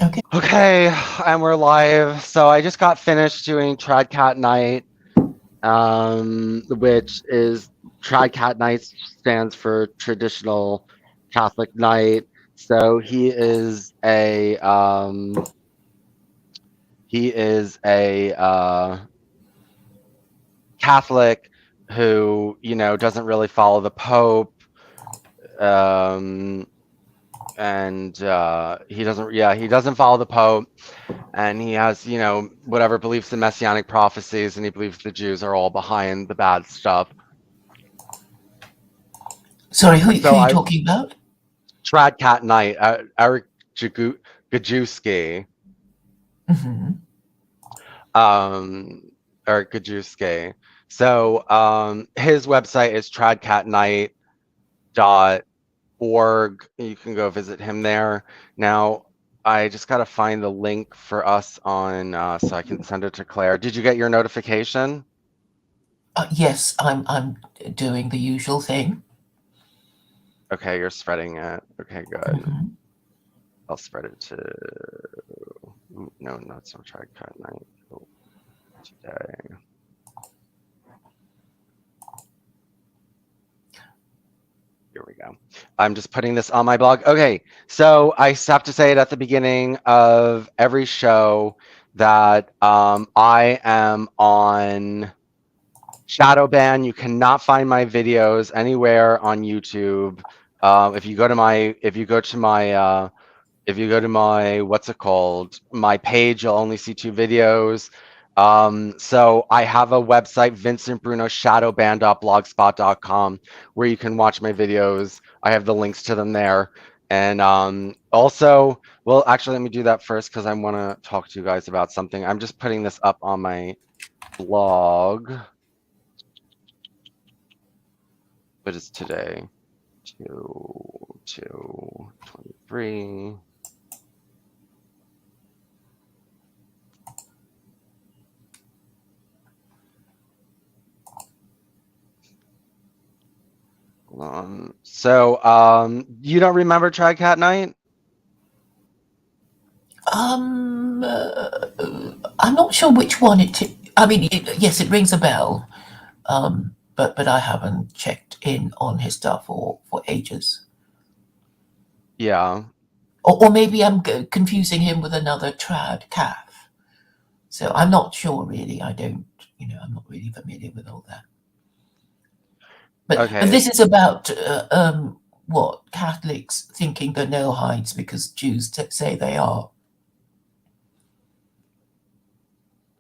Okay, and we're live. So I just got finished doing TradCatKnight, which is TradCatKnight stands for Traditional Catholic Knight. So he is a Catholic who doesn't really follow the Pope. Um, and he doesn't follow the Pope, and he has whatever beliefs in messianic prophecies, and he believes the Jews are all behind the bad stuff. Sorry, who So are you I talking about? Trad Cat Knight, Eric Gajewski, Hmm. um, Eric Gajewski. So his website is tradcatnight.org. You can go visit him there. Now, I just got to find the link for us on so I can send it to Claire. Did you get your notification? Yes, I'm doing the usual thing. Okay, you're spreading it. Okay, good. Hmm. I'll spread it to. No, not so try cut night today. Here we go. I'm just putting this on my blog. Okay, so I have to say it at the beginning of every show that I am on shadow ban. You cannot find my videos anywhere on YouTube. If you go to my what's it called, my page, you'll only see two videos. So I have a website, vincentbrunoshadowban.blogspot.com, where you can watch my videos. I have the links to them there. And also, well, actually, let me do that first because I want to talk to you guys about something. I'm just putting this up on my blog. What is today? 2/2/23. So, you don't remember Try Cat Night? Um, I'm not sure which one I mean, yes, it rings a bell. But I haven't checked in on his stuff for ages. Yeah. Or maybe I'm confusing him with another trad calf. So I'm not sure really. I don't, I'm not really familiar with all that. But Okay. this is about what Catholics thinking they're Noahides because Jews say they are.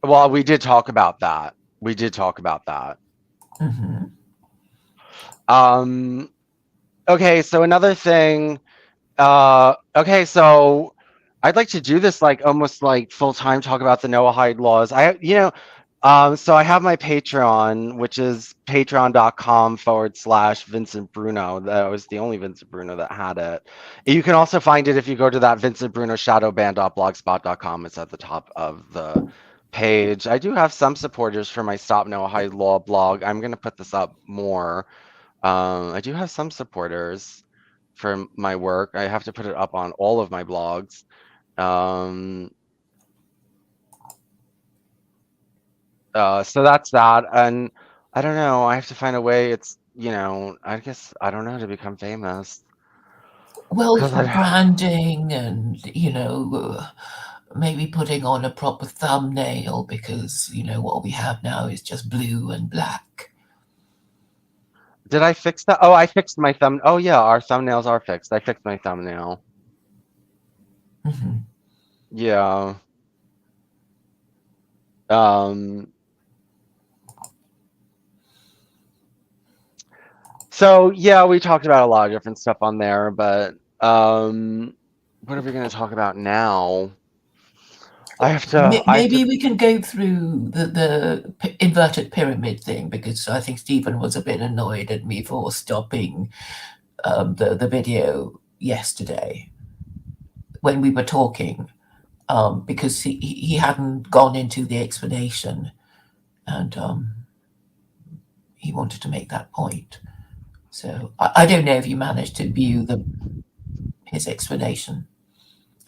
Well, we did talk about that. We did talk about that. Hmm. Um, okay, so another thing, okay, so I'd like to do this like almost like full time talk about the Noahide laws. So I have my Patreon, which is patreon.com/Vincent Bruno. That was the only Vincent Bruno that had it. You can also find it if you go to that Vincent Bruno shadowban.blogspot.com. It's at the top of the page. I do have some supporters for my Stop Noahide Law blog. I'm going to put this up more. I do have some supporters for my work. I have to put it up on all of my blogs. Um, so that's that. And I don't know. I have to find a way. I guess I don't know to become famous Well, because I. branding and, maybe putting on a proper thumbnail because, what we have now is just blue and black. Did I fix that? Oh, I fixed my thumb. Oh yeah, our thumbnails are fixed. I fixed my thumbnail. Hmm. Yeah. Um. So yeah, we talked about a lot of different stuff on there, but what are we going to talk about now? I have to. I have to. Maybe we can go through the inverted pyramid thing because I think Stephen was a bit annoyed at me for stopping the video yesterday when we were talking because he hadn't gone into the explanation and he wanted to make that point. So I don't know if you managed to view his explanation.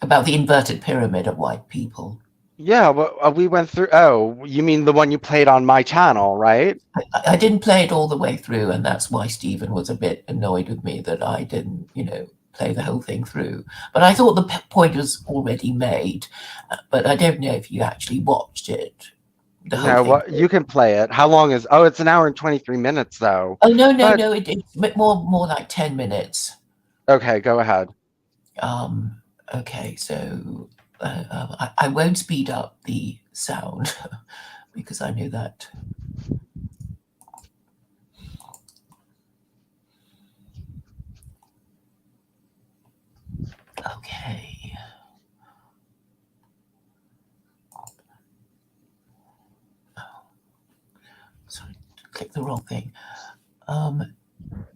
About the inverted pyramid of white people. Yeah, well, we went through. Oh, you mean the one you played on my channel, right? I didn't play it all the way through, and that's why Stephen was a bit annoyed with me that I didn't, play the whole thing through. But I thought the point was already made. But I don't know if you actually watched it, the whole No, thing what through. you can play it. How long is? Oh, it's an hour and 23 minutes though. Oh no, no, But no! It's more like 10 minutes. okay, go ahead. Okay, so I won't speed up the sound because I know that. Okay. Sorry, click the wrong thing.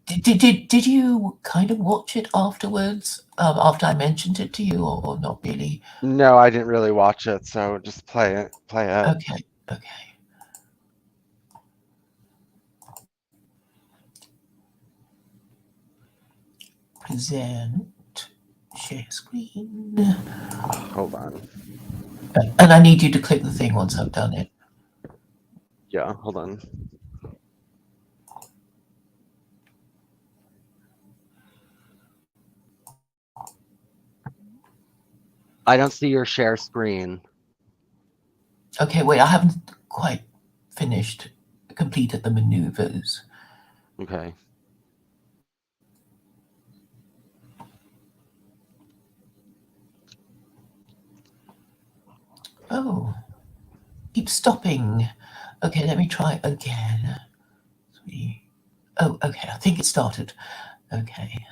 Did you kind of watch it afterwards? After I mentioned it to you, or not really? No, I didn't really watch it, so just play it. Play it. Okay, okay. Present, share screen. Hold on. And I need you to click the thing once I've done it. Yeah, hold on. I don't see your share screen. Okay, wait, I haven't quite completed the maneuvers. Okay. Oh, keep stopping. Okay, let me try again. Oh, okay, I think it started. Okay.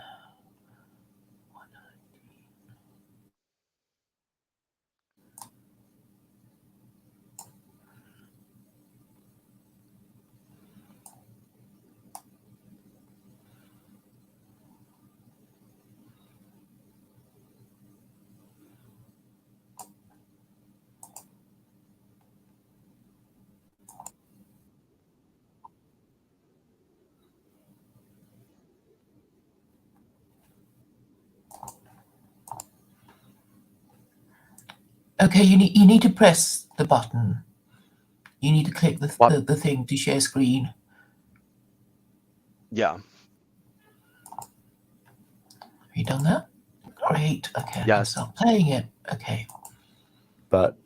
Okay, you need to press the button. You need to click What? the thing to share screen. Yeah. Have you done that? Great. Okay, I can Yes. start playing it. Okay. But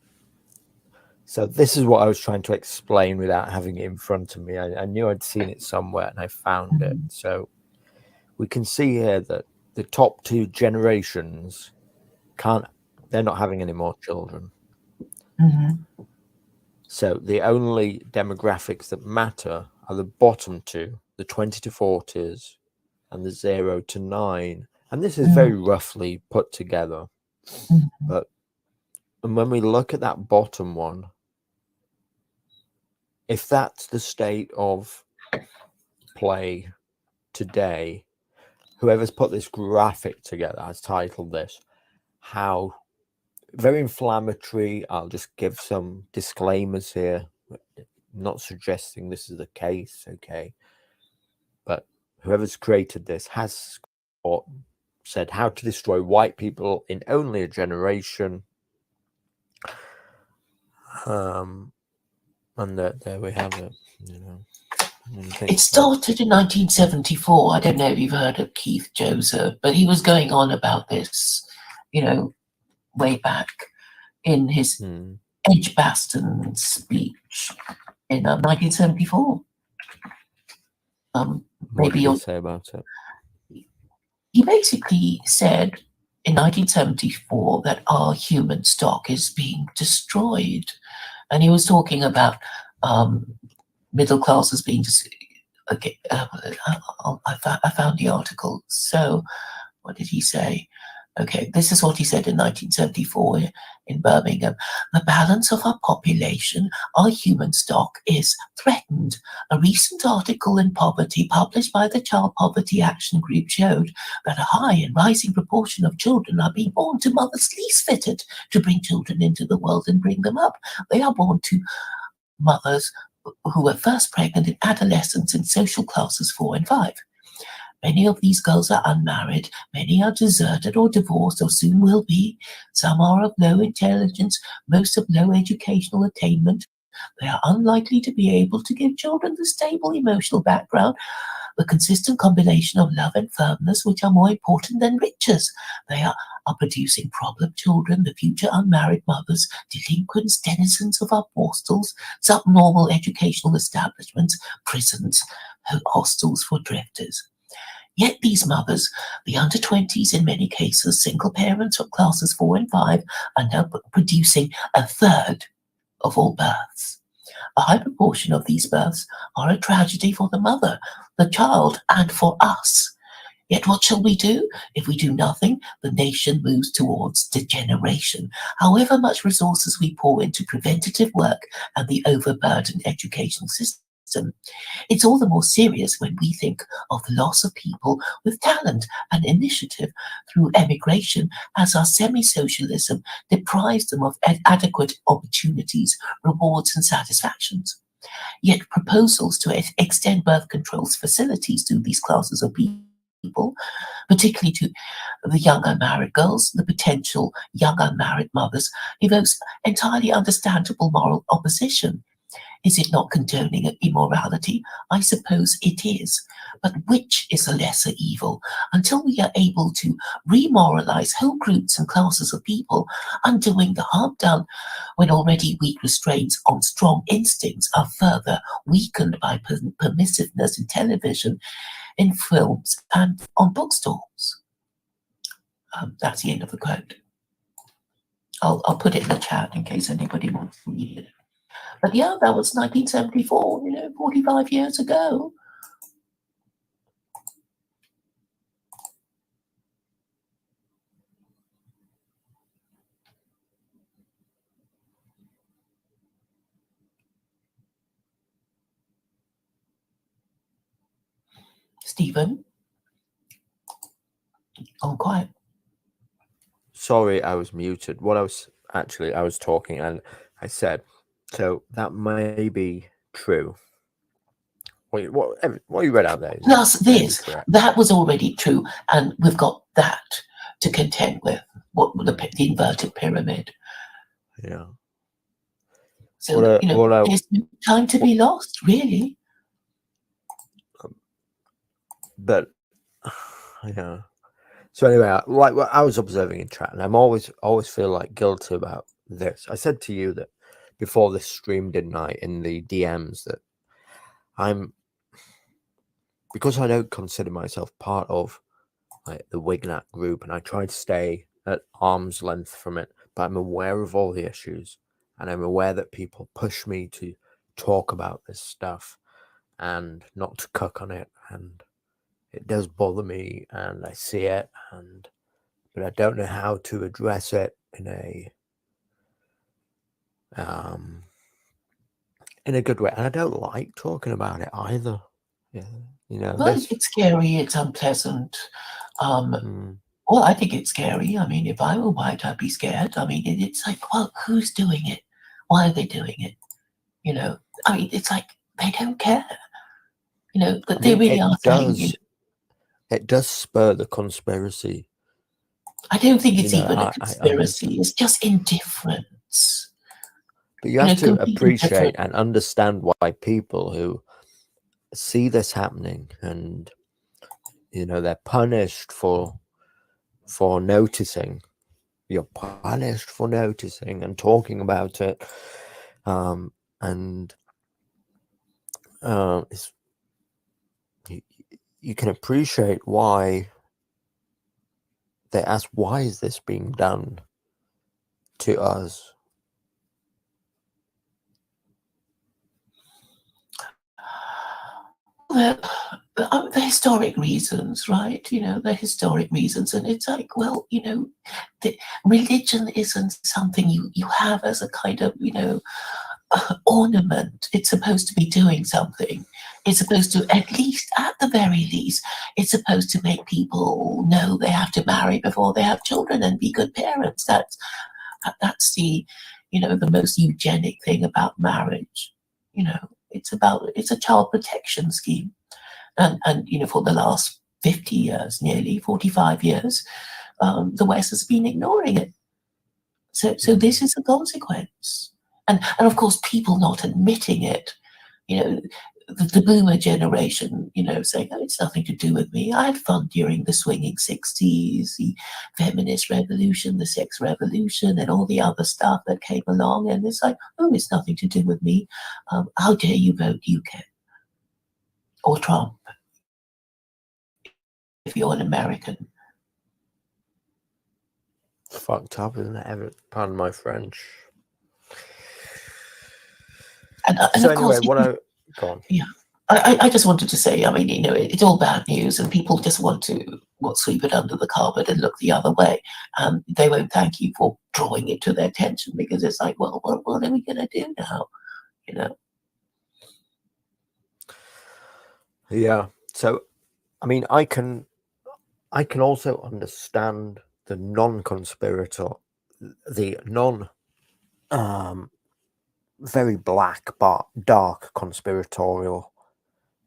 so this is what I was trying to explain without having it in front of me. I knew I'd seen it somewhere and I found it. So we can see here that the top two generations they're not having any more children. So the only demographics that matter are the bottom two, the 20 to 40s and the 0 to 9. And this is very roughly put together. But and when we look at that bottom one, if that's the state of play today, whoever's put this graphic together has titled this how very inflammatory. I'll just give some disclaimers here. I'm not suggesting this is the case, okay? But whoever's created this has said how to destroy white people in only a generation. And there we have it. It started in 1974. I don't know if you've heard of Keith Joseph, but he was going on about this, way back in his Edgbaston speech in 1974. What did he say about it? He basically said in 1974 that our human stock is being destroyed. And he was talking about middle classes being okay. I found the article. So what did he say? Okay, this is what he said in 1974 in Birmingham. The balance of our population, our human stock, is threatened. A recent article in Poverty published by the Child Poverty Action Group showed that a high and rising proportion of children are being born to mothers least fitted to bring children into the world and bring them up. They are born to mothers who were first pregnant in adolescence in social classes 4 and 5. Many of these girls are unmarried, many are deserted or divorced or soon will be. Some are of low intelligence, most of low educational attainment. They are unlikely to be able to give children the stable emotional background, the consistent combination of love and firmness, which are more important than riches. They are producing problem children, the future unmarried mothers, delinquents, denizens of our hostels, subnormal educational establishments, prisons, hostels for drifters. Yet these mothers, the under-20s in many cases, single parents of classes 4 and 5, are now producing a third of all births. A high proportion of these births are a tragedy for the mother, the child, and for us. Yet what shall we do? If we do nothing, the nation moves towards degeneration. However much resources we pour into preventative work and the overburdened educational system, it's all the more serious when we think of the loss of people with talent and initiative through emigration, as our semi-socialism deprives them of adequate opportunities, rewards and satisfactions. Yet proposals to extend birth control's facilities to these classes of people, particularly to the young unmarried girls, the potential young unmarried mothers, evokes entirely understandable moral opposition. Is it not condoning immorality? I suppose it is. But which is the lesser evil? Until we are able to remoralize whole groups and classes of people, undoing the harm done when already weak restraints on strong instincts are further weakened by permissiveness in television, in films, and on bookstores. That's the end of the quote. I'll put it in the chat in case anybody wants to read it. But yeah, that was 1974, 45 years ago. Stephen? Oh, quiet. Sorry, I was muted. I was talking and I said, so that may be true. What you read out there? Plus this, that was already true, and we've got that to contend with, what the inverted pyramid. Yeah. So, there's no time to be lost, really. But, yeah. So anyway, like what I was observing in chat, and I'm always feel like guilty about this. I said to you that before this stream, didn't I, in the DMs, that because I don't consider myself part of like the Wignat group, and I try to stay at arm's length from it, but I'm aware of all the issues, and I'm aware that people push me to talk about this stuff and not to cook on it, and it does bother me, and I see it, but I don't know how to address it in a good way, and I don't like talking about it either. Yeah, well, it's scary. It's unpleasant. Well, I think it's scary. I mean, if I were white, I'd be scared. I mean, it's like, well, who's doing it? Why are they doing it? I mean, it's like they don't care. But they really are telling you. It does spur the conspiracy. I don't think it's even a conspiracy. It's just indifference. But you have to appreciate and understand why people who see this happening, and they're punished for noticing. You're punished for noticing and talking about it, and you can appreciate why they ask, why is this being done to us? The historic reasons, right? The historic reasons. And it's like, well, the religion isn't something you have as a kind of, ornament. It's supposed to be doing something. It's supposed to, at the very least, it's supposed to make people know they have to marry before they have children and be good parents. That's the, the most eugenic thing about marriage. It's a child protection scheme. And for the last 50 years, nearly 45 years, the West has been ignoring it. So this is a consequence. And of course, people not admitting it, the boomer generation, saying, oh, it's nothing to do with me. I had fun during the swinging 60s, the feminist revolution, the sex revolution, and all the other stuff that came along. And it's like, oh, it's nothing to do with me. How dare you vote UK or Trump if you're an American? Fucked up, isn't it? Pardon my French. And so of anyway, course, go on. Yeah. I just wanted to say, I mean, it's all bad news, and people just want to sweep it under the carpet and look the other way. They won't thank you for drawing it to their attention, because it's like, well, what are we going to do now? Yeah. So, I mean, I can also understand the non-conspirator, the very black but dark conspiratorial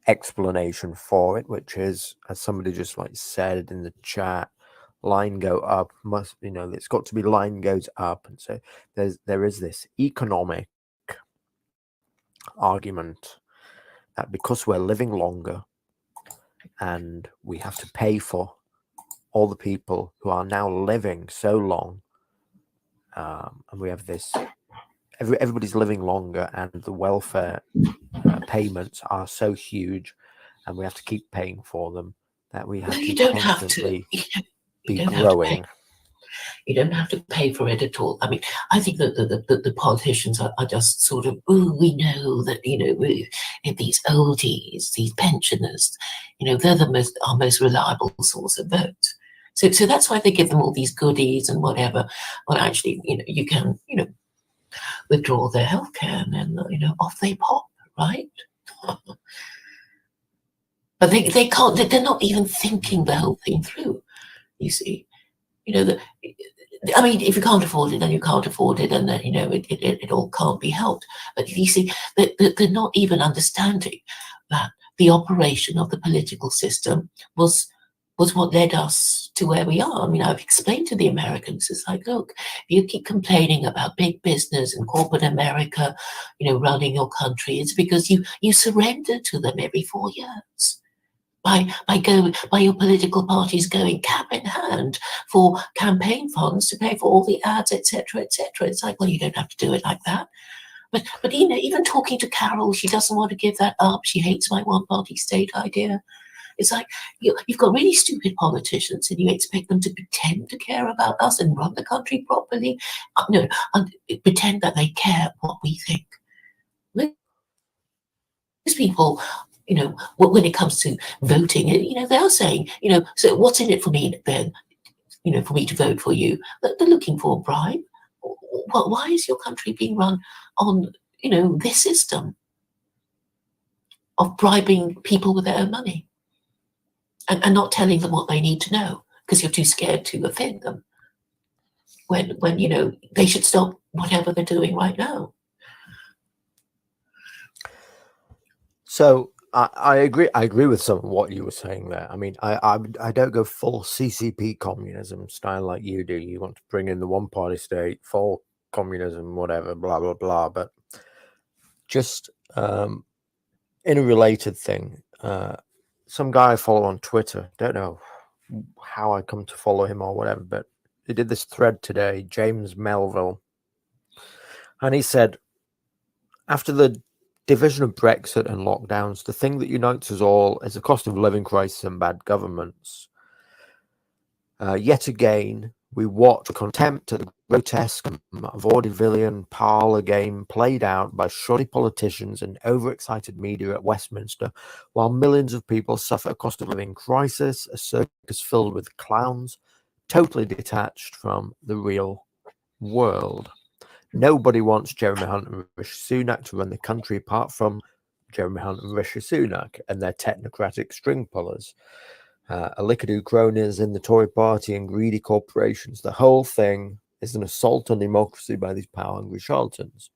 explanation for it, which is, as somebody just like said in the chat, line go up, it's got to be line goes up. And so there is this economic argument that because we're living longer and we have to pay for all the people who are now living so long, and we have this, everybody's living longer, and the welfare payments are so huge, and we have to keep paying for them, that we have to constantly be growing. You don't have to pay for it at all. I mean, I think that the politicians are just sort of, we know that, these oldies, these pensioners, they're our most reliable source of vote. So that's why they give them all these goodies and whatever. Well, actually, you can, withdraw their healthcare, and then, off they pop, right? But they can't, they're not even thinking the whole thing through, you see. I mean, if you can't afford it, then you can't afford it, and then, it all can't be helped. But you see, they're not even understanding that the operation of the political system was what led us to where we are. I mean, I've explained to the Americans, it's like, look, you keep complaining about big business and corporate America, running your country. It's because you surrender to them every 4 years. By your political parties going cap in hand for campaign funds to pay for all the ads, etc., etc. It's like, well, you don't have to do it like that. But even talking to Carol, she doesn't want to give that up. She hates my one-party state idea. It's like, you've got really stupid politicians, and you expect them to pretend to care about us and run the country properly. No, pretend that they care what we think. These people, when it comes to voting, they are saying, so what's in it for me then, for me to vote for you? They're looking for a bribe. Why is your country being run on, this system of bribing people with their own money and not telling them what they need to know because you're too scared to offend them when they should stop whatever they're doing right now? So I agree with some of what you were saying there. I mean, I don't go full CCP communism style like you do. You want to bring in the one party state, full communism, whatever, blah blah blah. But just in a related thing, some guy I follow on Twitter, don't know how I come to follow him or whatever, but he did this thread today, James Melville, and he said, after the division of Brexit and lockdowns, the thing that unites us all is the cost of living crisis and bad governments. Yet again, we watch contempt at the grotesque vaudevillian parlour game played out by shoddy politicians and overexcited media at Westminster, while millions of people suffer a cost of living crisis, a circus filled with clowns, totally detached from the real world. Nobody wants Jeremy Hunt and Rishi Sunak to run the country apart from Jeremy Hunt and Rishi Sunak and their technocratic string pullers. Alickadoo cronies in the Tory party and greedy corporations. The whole thing is an assault on democracy by these power-hungry charlatans.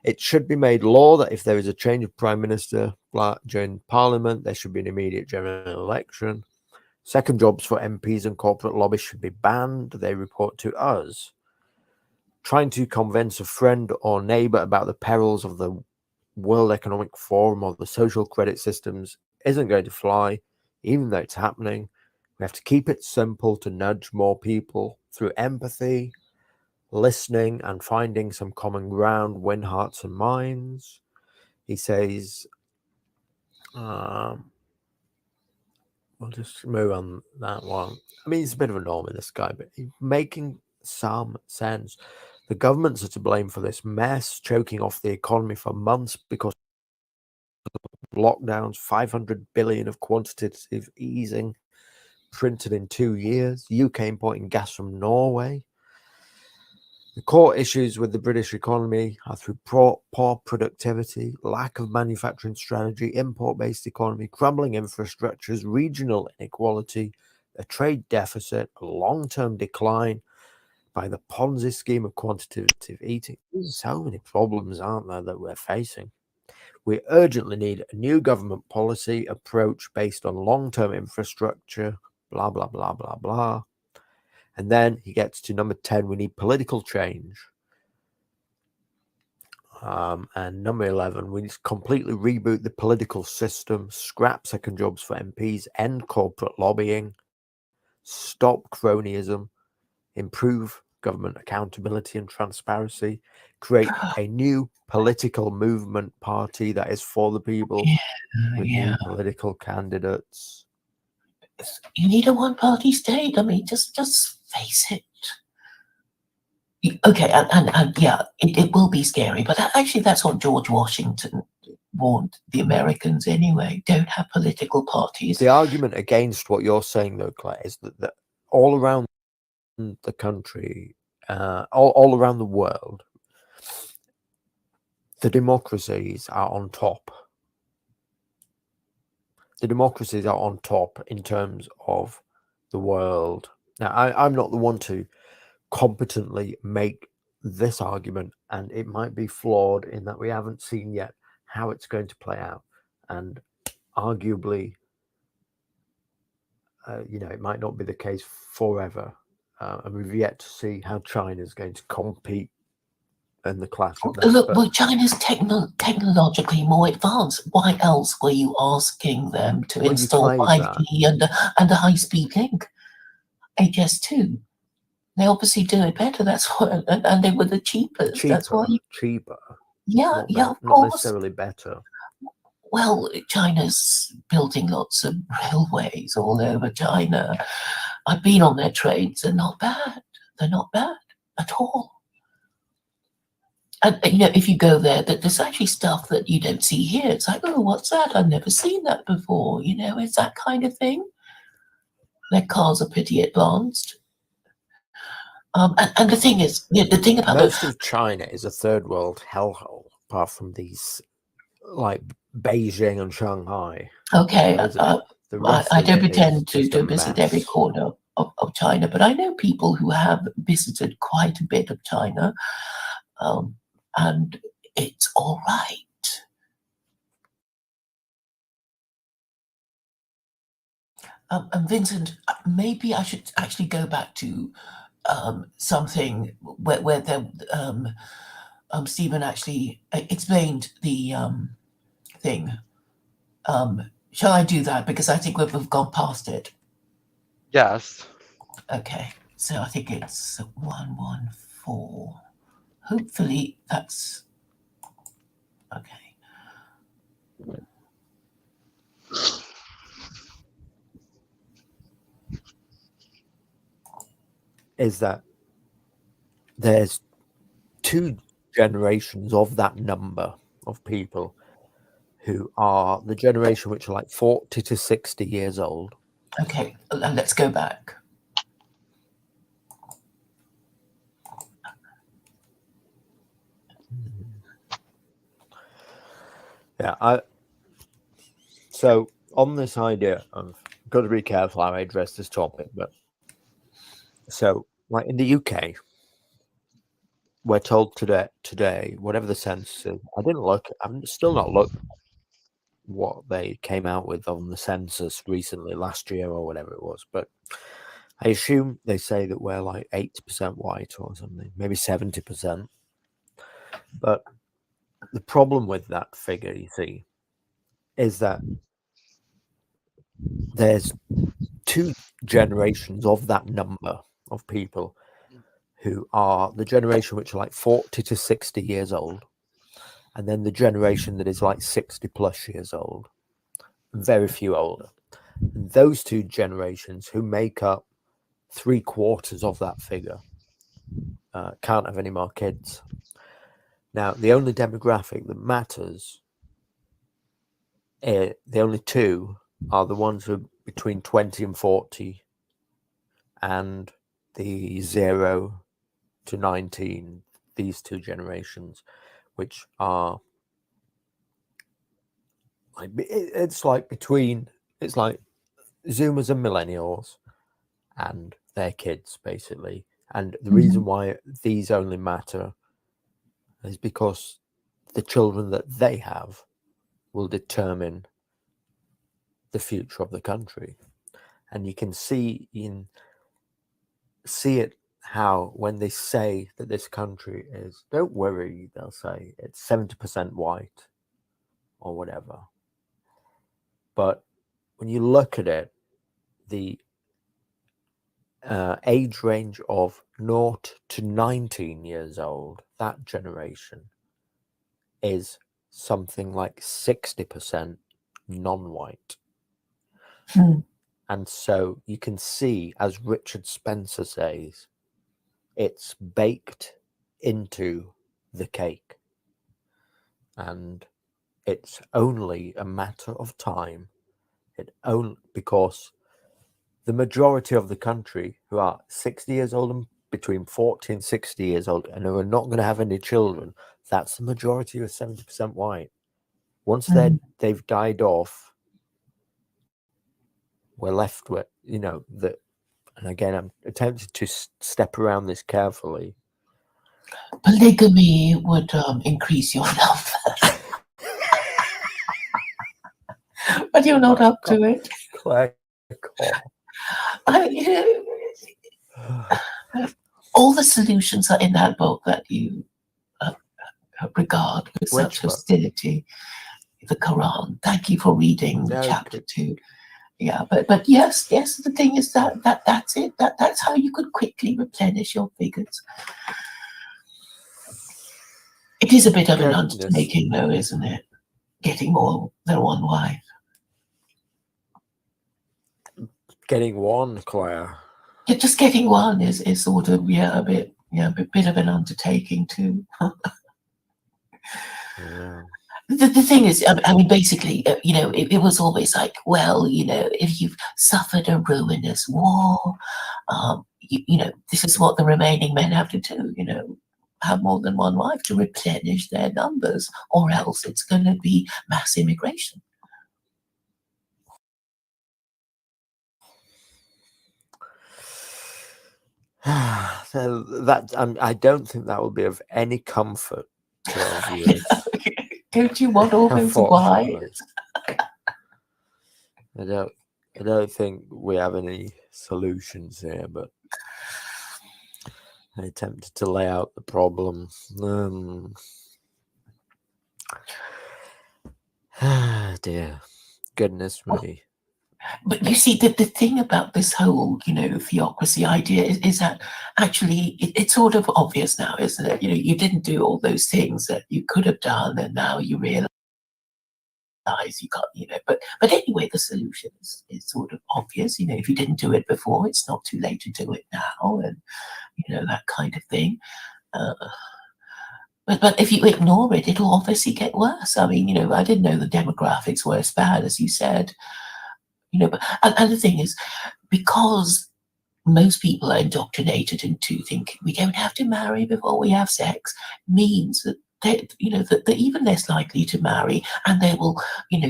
It should be made law that if there is a change of Prime Minister during Parliament, there should be an immediate general election. Second jobs for MPs and corporate lobbyists should be banned. They report to us. Trying to convince a friend or neighbor about the perils of the World Economic Forum or the social credit systems isn't going to fly, even though it's happening. We have to keep it simple to nudge more people through empathy, listening, and finding some common ground, win hearts and minds. He says, we'll just move on that one. I mean, he's a bit of a normie, this guy, but he's making some sense. The governments are to blame for this mess, choking off the economy for months because of lockdowns, 500 billion of quantitative easing printed in 2 years, UK importing gas from Norway. The core issues with the British economy are through poor productivity, lack of manufacturing strategy, import-based economy, crumbling infrastructures, regional inequality, a trade deficit, a long-term decline by the Ponzi scheme of quantitative easing. There's so many problems, aren't there, that we're facing. We urgently need a new government policy approach based on long-term infrastructure, blah, blah, blah, blah, blah. And then he gets to number 10, we need political change. And number 11, we need to completely reboot the political system, scrap second jobs for MPs, end corporate lobbying, stop cronyism, improve government accountability and transparency, create a new political movement party that is for the people with new political candidates. You need a one-party state. I mean, just face it. Okay, and yeah, it will be scary, but actually that's what George Washington warned the Americans anyway. Don't have political parties. The argument against what you're saying, though, Claire, is that all around the country, all around the world, the democracies are on top. The democracies are on top in terms of the world. Now, I'm not the one to competently make this argument, and it might be flawed in that we haven't seen yet how it's going to play out, and arguably it might not be the case forever, and we've yet to see how China is going to compete in the clash of that. Look, well, China's technologically more advanced. Why else were you asking them to install 5G and a high-speed link, HS2? They obviously do it better. That's what, and they were the cheapest. That's why cheaper. Yeah, of not course. necessarily better. Well, China's building lots of railways all over China. I've been on their trains. They're not bad. They're not bad at all. And if you go there, there's actually stuff that you don't see here. It's like, oh, what's that? I've never seen that before. It's that kind of thing. Their cars are pretty advanced. And the thing is, the thing about most of China is a third world hellhole, apart from these like Beijing and Shanghai. Okay, I don't pretend to visit every corner of China, but I know people who have visited quite a bit of China, and it's all right. And Vincent, maybe I should actually go back to something where Stephen actually explained the thing. Shall I do that? Because I think we've gone past it. Yes. Okay, so I think it's 114. Hopefully that's okay. Is that there's 2 generations of that number of people who are the generation which are like 40 to 60 years old. Okay, and let's go back. Yeah, so on this idea, I've got to be careful how I address this topic, but so like in the UK, we're told today, whatever the census is, I'm still not looked. what they came out with on the census recently, last year or whatever it was. But I assume they say that we're like 80% white or something, maybe 70%. But the problem with that figure, you see, is that there's 2 generations of that number of people who are the generation which are like 40 to 60 years old, and then the generation that is like 60 plus years old, very few older. And those 2 generations, who make up 3/4 of that figure, can't have any more kids. Now, the only demographic that matters, the only 2 are the ones who are between 20 and 40, and the 0 to 19, these 2 generations, which are like, it's like Zoomers and millennials and their kids, basically. And the reason why these only matter is because the children that they have will determine the future of the country. And you can see it how when they say that this country is, don't worry, they'll say it's 70% white or whatever. But when you look at it, the age range of 0 to 19 years old, that generation, is something like 60% non-white. And so you can see, as Richard Spencer says, it's baked into the cake. And it's only a matter of time. Because the majority of the country, who are 60 years old and between 40 and 60 years old, and who are not going to have any children, that's the majority of 70% white. Once they've died off, we're left with, and again, I'm attempting to step around this carefully. Polygamy would increase your numbers. But you're not up to it. Claire, all the solutions are in that book that you regard with such hostility. The Quran. Thank you for reading chapter 2. Yeah, but yes, the thing is that's it. That's how you could quickly replenish your figures. It is a bit of an undertaking, though, isn't it? Getting more than one wife. Getting one, Claire. Yeah, just getting one is sort of a bit of an undertaking too. Yeah. The thing is, I mean, basically, it was always like, well, if you've suffered a ruinous war, this is what the remaining men have to do, have more than one wife to replenish their numbers, or else it's going to be mass immigration. So that I don't think that will be of any comfort to our viewers. Don't you want all those wives? I don't think we have any solutions here, but I attempted to lay out the problem. Dear goodness me. But you see, the thing about this whole, theocracy idea is that actually it's sort of obvious now, isn't it? You didn't do all those things that you could have done, and now you realize you can't, but anyway, the solution is sort of obvious. If you didn't do it before, it's not too late to do it now, and that kind of thing. But if you ignore it, it'll obviously get worse. I mean, I didn't know the demographics were as bad as you said. But and the thing is, because most people are indoctrinated into thinking we don't have to marry before we have sex, means that that they're even less likely to marry, and they will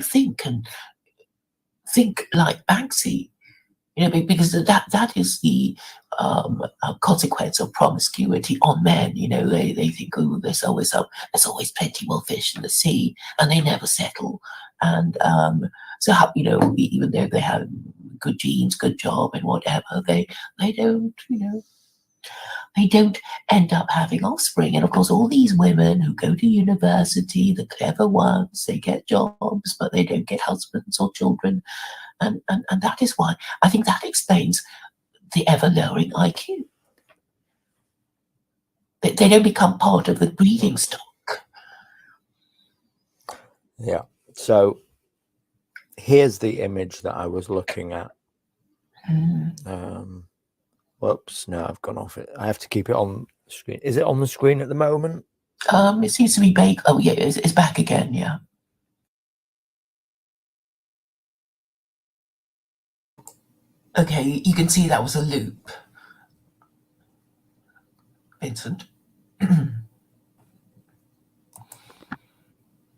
think like Banksy, Because that is the consequence of promiscuity on men. They think, oh, there's always plenty more fish in the sea, and they never settle. And so, even though they have good genes, good job, and whatever, they don't, they don't end up having offspring. And of course, all these women who go to university, the clever ones, they get jobs, but they don't get husbands or children. And that is why I think that explains the ever lowering IQ. They don't become part of the breeding stock. Yeah. So here's the image that I was looking at. Whoops, no, I've gone off it. I have to keep it on the screen. Is it on the screen at the moment? It seems to be baked. Oh, yeah, it's back again, yeah. Okay, you can see that was a loop. Vincent.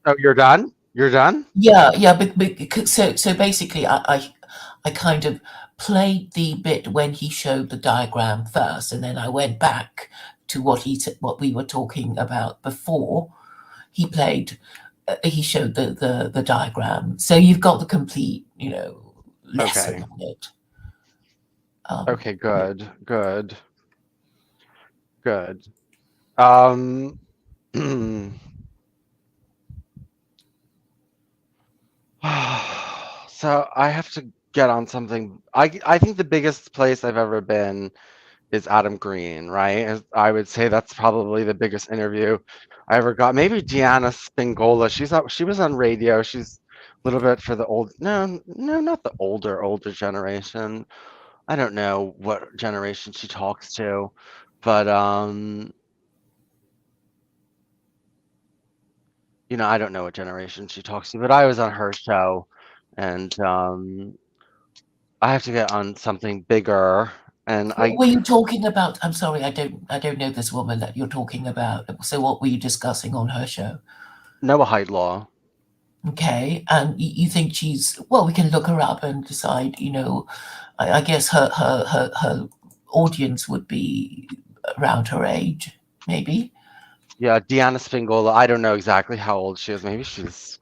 Oh, you're done? You're done? Yeah, but so basically I kind of played the bit when he showed the diagram first, and then I went back to what we were talking about before he played. He showed the diagram, so you've got the complete, lesson Okay. on it. Okay, good. So I have to get on something. I think the biggest place I've ever been is Adam Green, right? I would say that's probably the biggest interview I ever got. Maybe Deanna Spingola. She was on radio. She's a little bit for the no, not the older generation. I don't know what generation she talks to, but I don't know what generation she talks to, but I was on her show, and I have to get on something bigger. And What were you talking about? I'm sorry, I don't know this woman that you're talking about. So what were you discussing on her show? Noahide law. Okay, and you think she's well? We can look her up and decide. I guess her audience would be around her age, maybe. Yeah, Deanna Spingola. I don't know exactly how old she is. Maybe she's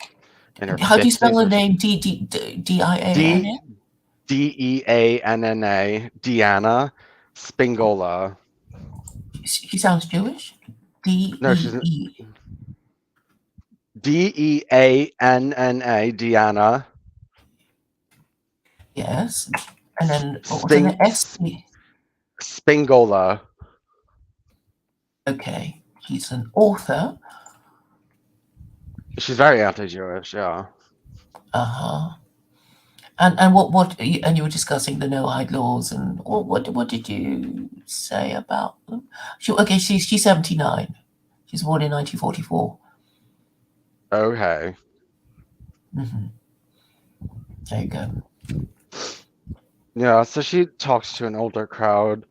in her How do you spell 50s her or name? Diana. Deanna. Deanna Spingola. She sounds Jewish. No, she's Dee. Deanna. Deanna. Yes, and then what was Sping an S? Spingola. Okay, she's an author. She's very anti-Jewish. Yeah. And what and you were discussing the Noahide laws, and what did you say about them? She's 79. She's born in 1944. Okay. There you go. Yeah, so she talks to an older crowd.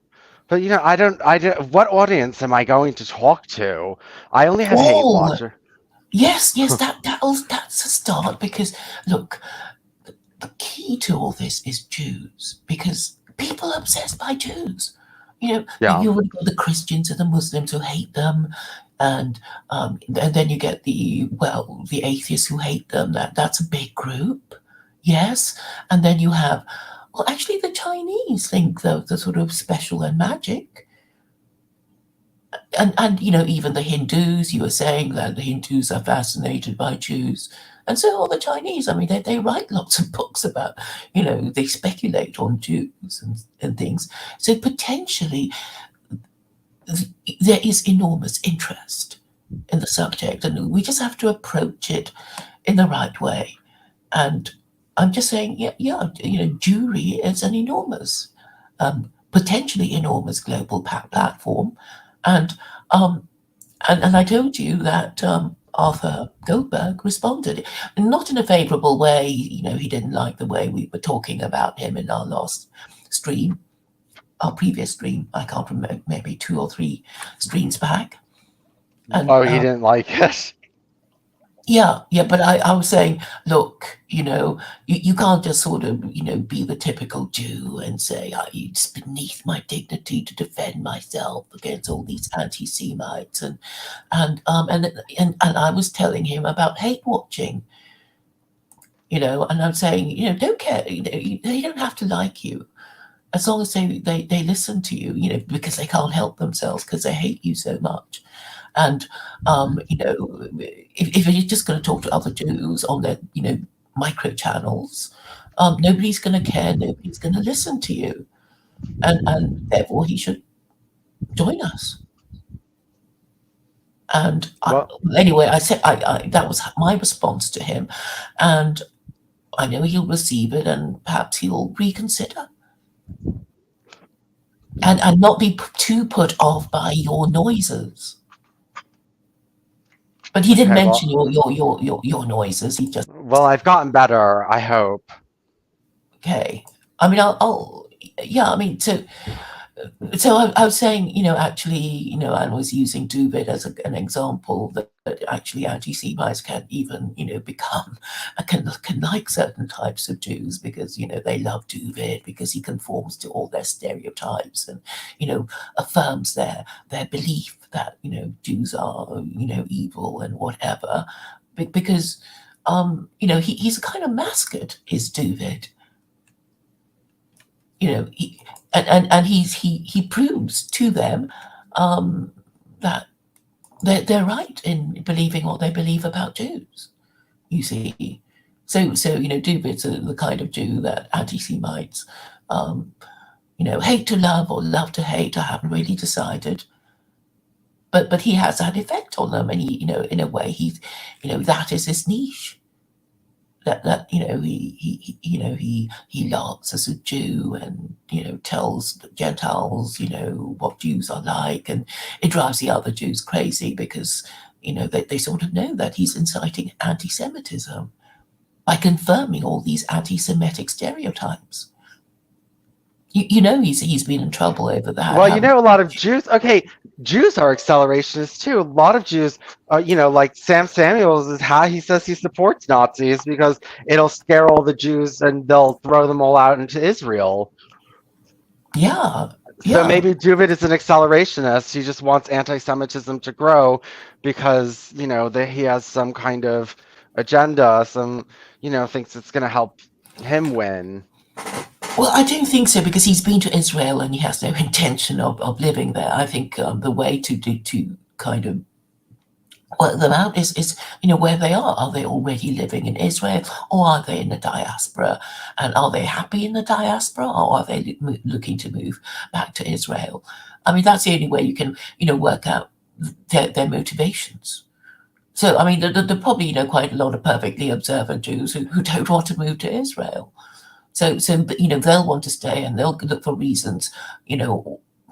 But I don't what audience am I going to talk to? I only have hate watcher. Yes, that's a start, because look, the key to all this is Jews, because people are obsessed by Jews. Yeah. You would got the Christians and the Muslims who hate them, and then you get the atheists who hate them. That's a big group, yes. And then you have, actually, the Chinese think they're sort of special and magic. And even the Hindus, you were saying that the Hindus are fascinated by Jews, and so are the Chinese. I mean, they write lots of books about, they speculate on Jews and things. So potentially there is enormous interest in the subject, and we just have to approach it in the right way. And I'm just saying, Jewry is an enormous, potentially enormous global platform. And I told you that Arthur Goldberg responded, not in a favourable way. He didn't like the way we were talking about him in our last stream, our previous stream. I can't remember, maybe 2 or 3 streams back. And, he didn't like it. Yeah, but I was saying, look, you can't just sort of, be the typical Jew and say, it's beneath my dignity to defend myself against all these anti-Semites, and I was telling him about hate watching, and I'm saying, don't care, they don't have to like you as long as they listen to you, because they can't help themselves because they hate you so much. And if you're just going to talk to other Jews on their micro channels, nobody's going to care. Nobody's going to listen to you, and therefore he should join us. And anyway, I said that was my response to him, and I know he'll receive it, and perhaps he'll reconsider. And not be too put off by your noises. But he didn't mention your noises. He just I've gotten better, I hope. Okay. I mean, yeah. I mean, so I was saying, actually, I was using Duvid as an example that actually anti-Semites can even, become can like certain types of Jews because they love Duvid because he conforms to all their stereotypes and affirms their belief that Jews are evil and whatever, because he's a kind of mascot, is Duvid. He proves to them that they're right in believing what they believe about Jews. You see, so Duvid's the kind of Jew that anti-Semites, hate to love or love to hate. I haven't really decided, but he has that effect on them, and he, in a way, he's, that is his niche. That he laughs as a Jew and tells the Gentiles what Jews are like, and it drives the other Jews crazy because they sort of know that he's inciting anti-Semitism by confirming all these anti-Semitic stereotypes. He's been in trouble over that. Well, a lot of Jews. Okay, Jews are accelerationists too. A lot of Jews, like Sam Samuels, is how he says he supports Nazis because it'll scare all the Jews and they'll throw them all out into Israel. Yeah. So maybe Duvid is an accelerationist. He just wants anti-Semitism to grow because he has some kind of agenda. Some thinks it's going to help him win. Well, I don't think so because he's been to Israel and he has no intention of living there. I think the way to kind of work them out is where they are. Are they already living in Israel, or are they in the diaspora? And are they happy in the diaspora, or are they looking to move back to Israel? I mean, that's the only way you can work out their motivations. So I mean, there are probably quite a lot of perfectly observant Jews who don't want to move to Israel. So they'll want to stay and they'll look for reasons,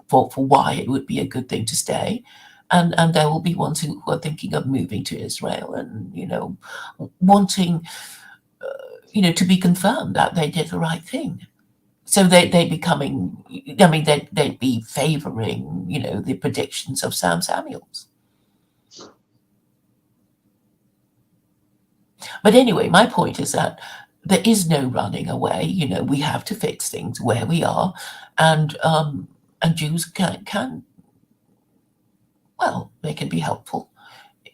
for why it would be a good thing to stay. And there will be ones who are thinking of moving to Israel and, wanting, to be confirmed that they did the right thing. So they'd be favoring, the predictions of Sam Samuels. But anyway, my point is that there is no running away. We have to fix things where we are, and Jews can well, they can be helpful.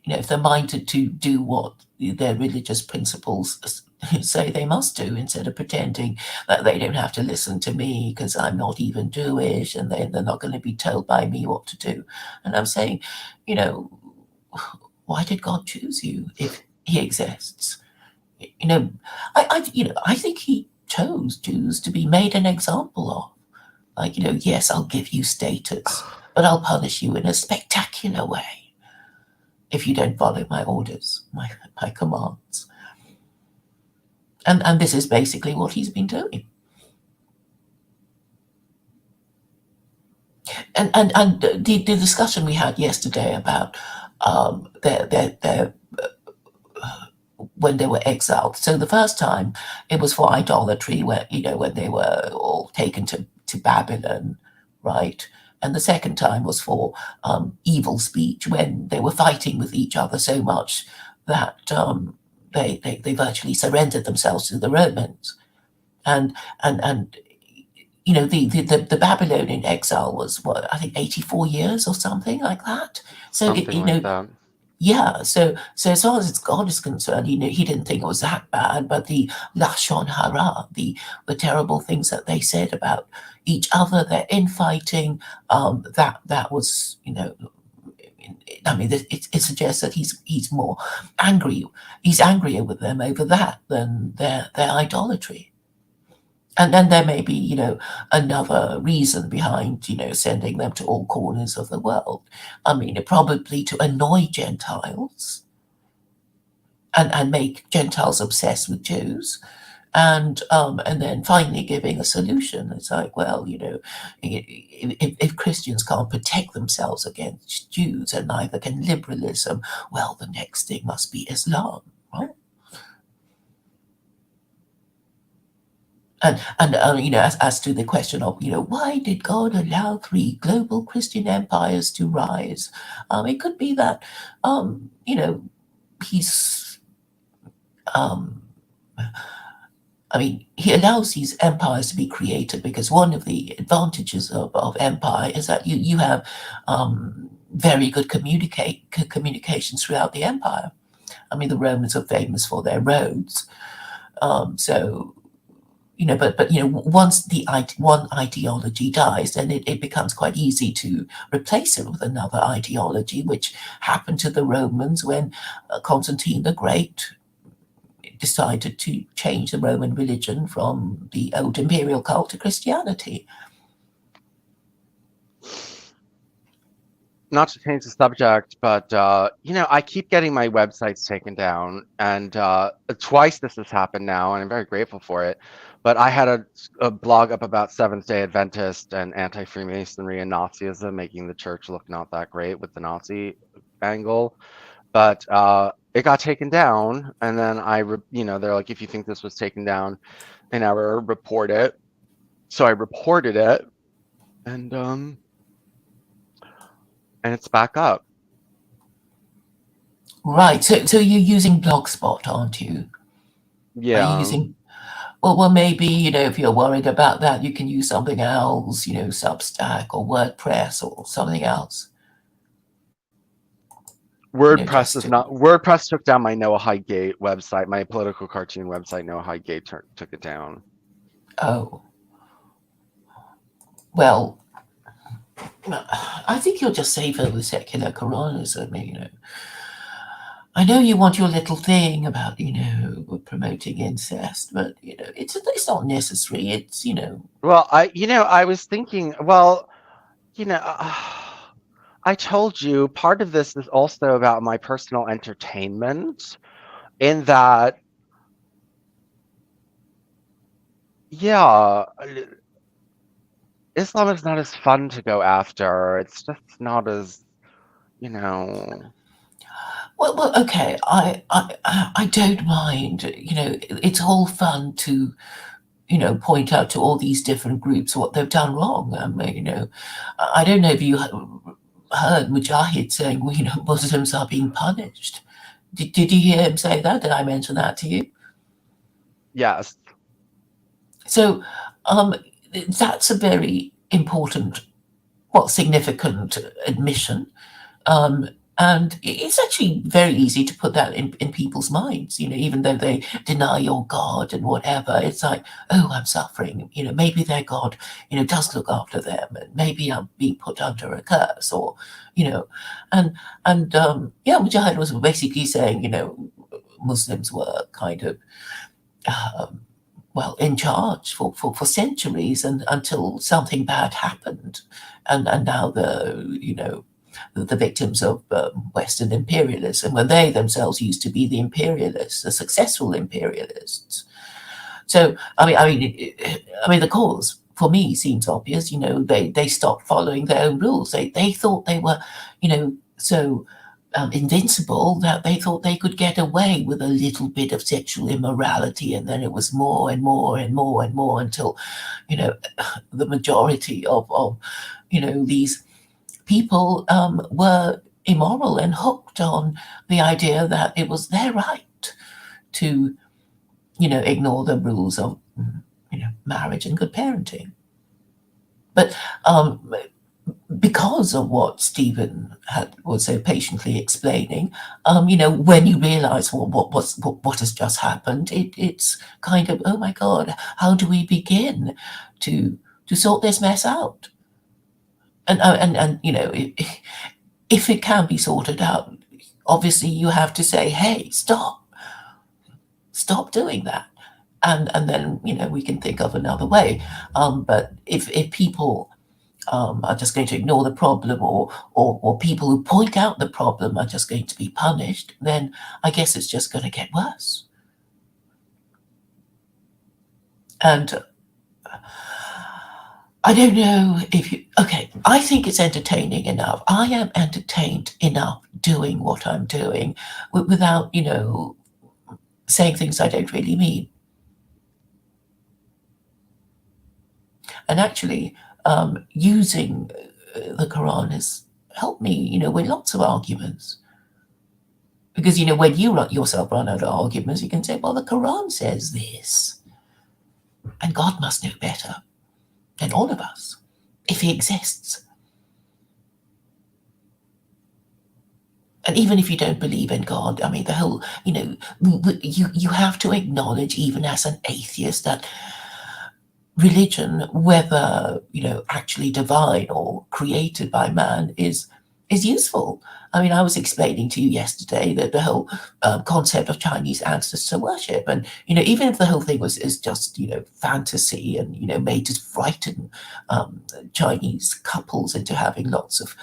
If they're minded to do what their religious principles say they must do, instead of pretending that they don't have to listen to me because I'm not even Jewish, and they're not going to be told by me what to do. And I'm saying, why did God choose you if He exists? I think He chose Jews to be made an example of. Like, yes, I'll give you status, but I'll punish you in a spectacular way if you don't follow my orders, my commands. And this is basically what He's been doing. And the discussion we had yesterday about their when they were exiled. So the first time it was for idolatry, where when they were all taken to Babylon, right? And the second time was for evil speech, when they were fighting with each other so much that they virtually surrendered themselves to the Romans, and the Babylonian exile was what, I think 84 years or something like that. So Something like that. yeah. So as far as God is concerned, he didn't think it was that bad. But the lashon hara, the terrible things that they said about each other, their infighting, that was, I mean, it suggests that he's more angry. He's angrier with them over that than their idolatry. And then there may be, another reason behind, sending them to all corners of the world. I mean, probably to annoy Gentiles and make Gentiles obsessed with Jews. And then finally giving a solution. It's like, well, if Christians can't protect themselves against Jews, and neither can liberalism, well, the next thing must be Islam, right? And as to the question of, why did God allow 3 global Christian empires to rise? It could be that, he's, he allows these empires to be created because one of the advantages of empire is that you have very good communications throughout the empire. I mean, the Romans are famous for their roads. But once one ideology dies, then it becomes quite easy to replace it with another ideology, which happened to the Romans when Constantine the Great decided to change the Roman religion from the old imperial cult to Christianity. Not to change the subject, but I keep getting my websites taken down, and twice this has happened now, and I'm very grateful for it. But I had a blog up about Seventh-day Adventist and anti-Freemasonry and Nazism, making the church look not that great with the Nazi angle. But it got taken down, and then they're like, if you think this was taken down in error, report it. So I reported it, and it's back up. Right. So you're using Blogspot, aren't you? Yeah. Are you using? Well, maybe, if you're worried about that, you can use something else, Substack or WordPress or something else. WordPress is not. WordPress took down my Noahide Gate website, my political cartoon website. Noahide Gate took it down. Oh. Well, I think you're just safer with secular Quranism, I know you want your little thing about, promoting incest, but it's not necessary. It's Well, I was thinking. Well, I told you part of this is also about my personal entertainment, in that, yeah, Islam is not as fun to go after. It's just not as, Well, okay. I don't mind. It's all fun to, point out to all these different groups what they've done wrong. I don't know if you heard Mujahid saying, well, Muslims are being punished. Did you hear him say that? Did I mention that to you? Yes. So, that's a very important, significant admission. And it's actually very easy to put that in people's minds, even though they deny your God and whatever. It's like, oh, I'm suffering. Maybe their God, does look after them, and maybe I'm being put under a curse, or, Mujahid was basically saying, Muslims were kind of, in charge for centuries, and until something bad happened, and now the victims of Western imperialism, when they themselves used to be the imperialists, the successful imperialists. So, I mean, the cause for me seems obvious. They stopped following their own rules. They thought they were, so invincible that they thought they could get away with a little bit of sexual immorality, and then it was more and more and more and more until, the majority of these people were immoral and hooked on the idea that it was their right to, ignore the rules of, marriage and good parenting. But because of what Stephen was so patiently explaining, when you realise what has just happened, it's kind of, oh my God, how do we begin to sort this mess out? And if it can be sorted out, obviously you have to say, hey, stop doing that, and then we can think of another way. But if people are just going to ignore the problem, or people who point out the problem are just going to be punished, then I guess it's just going to get worse. And I don't know if you... Okay, I think it's entertaining enough. I am entertained enough doing what I'm doing without, saying things I don't really mean. And actually, using the Quran has helped me, with lots of arguments. Because, when you yourself run out of arguments, you can say, well, the Quran says this. And God must know better than all of us, if he exists. And even if you don't believe in God, I mean, the whole, you have to acknowledge, even as an atheist, that religion, whether, actually divine or created by man, is useful. I mean, I was explaining to you yesterday that the whole concept of Chinese ancestor worship, and even if the whole thing is just fantasy and made to frighten Chinese couples into having lots of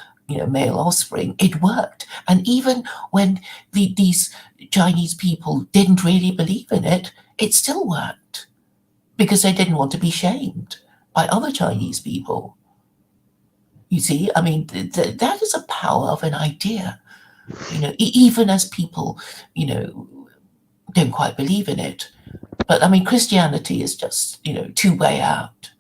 male offspring, it worked. And even when these Chinese people didn't really believe in it, it still worked, because they didn't want to be shamed by other Chinese people. You see, I mean, that is a power of an idea, even as people, don't quite believe in it. But I mean, Christianity is just, two-way out.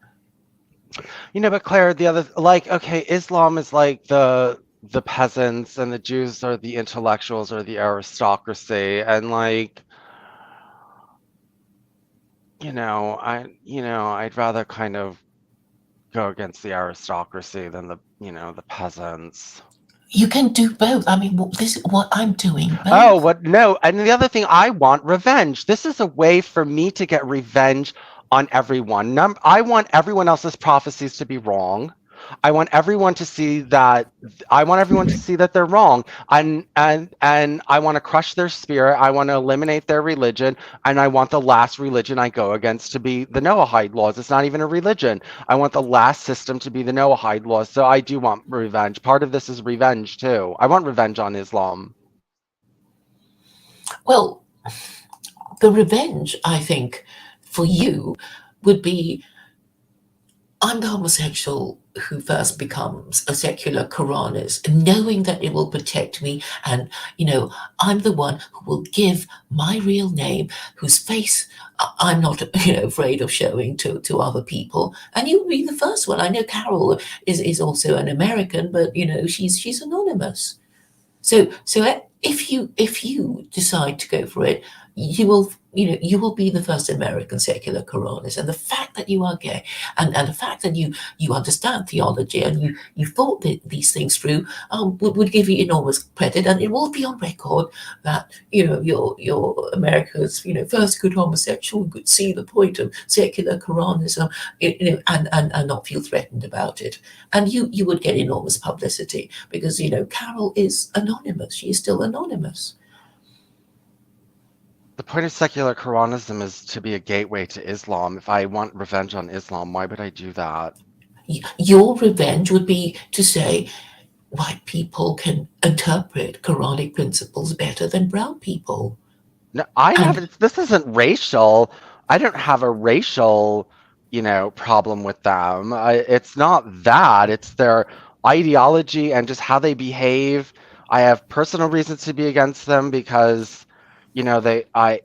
But Claire, the other, like, okay, Islam is like the peasants, and the Jews are the intellectuals or the aristocracy, and like, I'd rather kind of go against the aristocracy than the peasants. You can do both. I mean, this is what I'm doing. Both. Oh, what? No. And the other thing, I want revenge. This is a way for me to get revenge on everyone. I want everyone else's prophecies to be wrong. I want everyone to see that. I want everyone to see that they're wrong, and I want to crush their spirit. I want to eliminate their religion, and I want the last religion I go against to be the Noahide laws. It's not even a religion. I want the last system to be the Noahide laws. So I do want revenge. Part of this is revenge too. I want revenge on Islam. Well, the revenge, I think, for you would be, I'm the homosexual who first becomes a secular Quranist, knowing that it will protect me, and I'm the one who will give my real name, whose face I'm not afraid of showing to other people, and you will be the first one. I know Carol is also an American, but she's anonymous. So if you decide to go for it, you will be the first American secular Quranist. And the fact that you are gay, and the fact that you understand theology, and you thought these things through, would give you enormous credit. And it will be on record that you're America's first good homosexual who could see the point of secular Quranism, and not feel threatened about it. And you would get enormous publicity, because Carol is anonymous. She is still anonymous. The point of secular Quranism is to be a gateway to Islam. If I want revenge on Islam, why would I do that? Your revenge would be to say white people can interpret Quranic principles better than brown people. No, this isn't racial. I don't have a racial, problem with them. It's not that. It's their ideology and just how they behave. I have personal reasons to be against them because I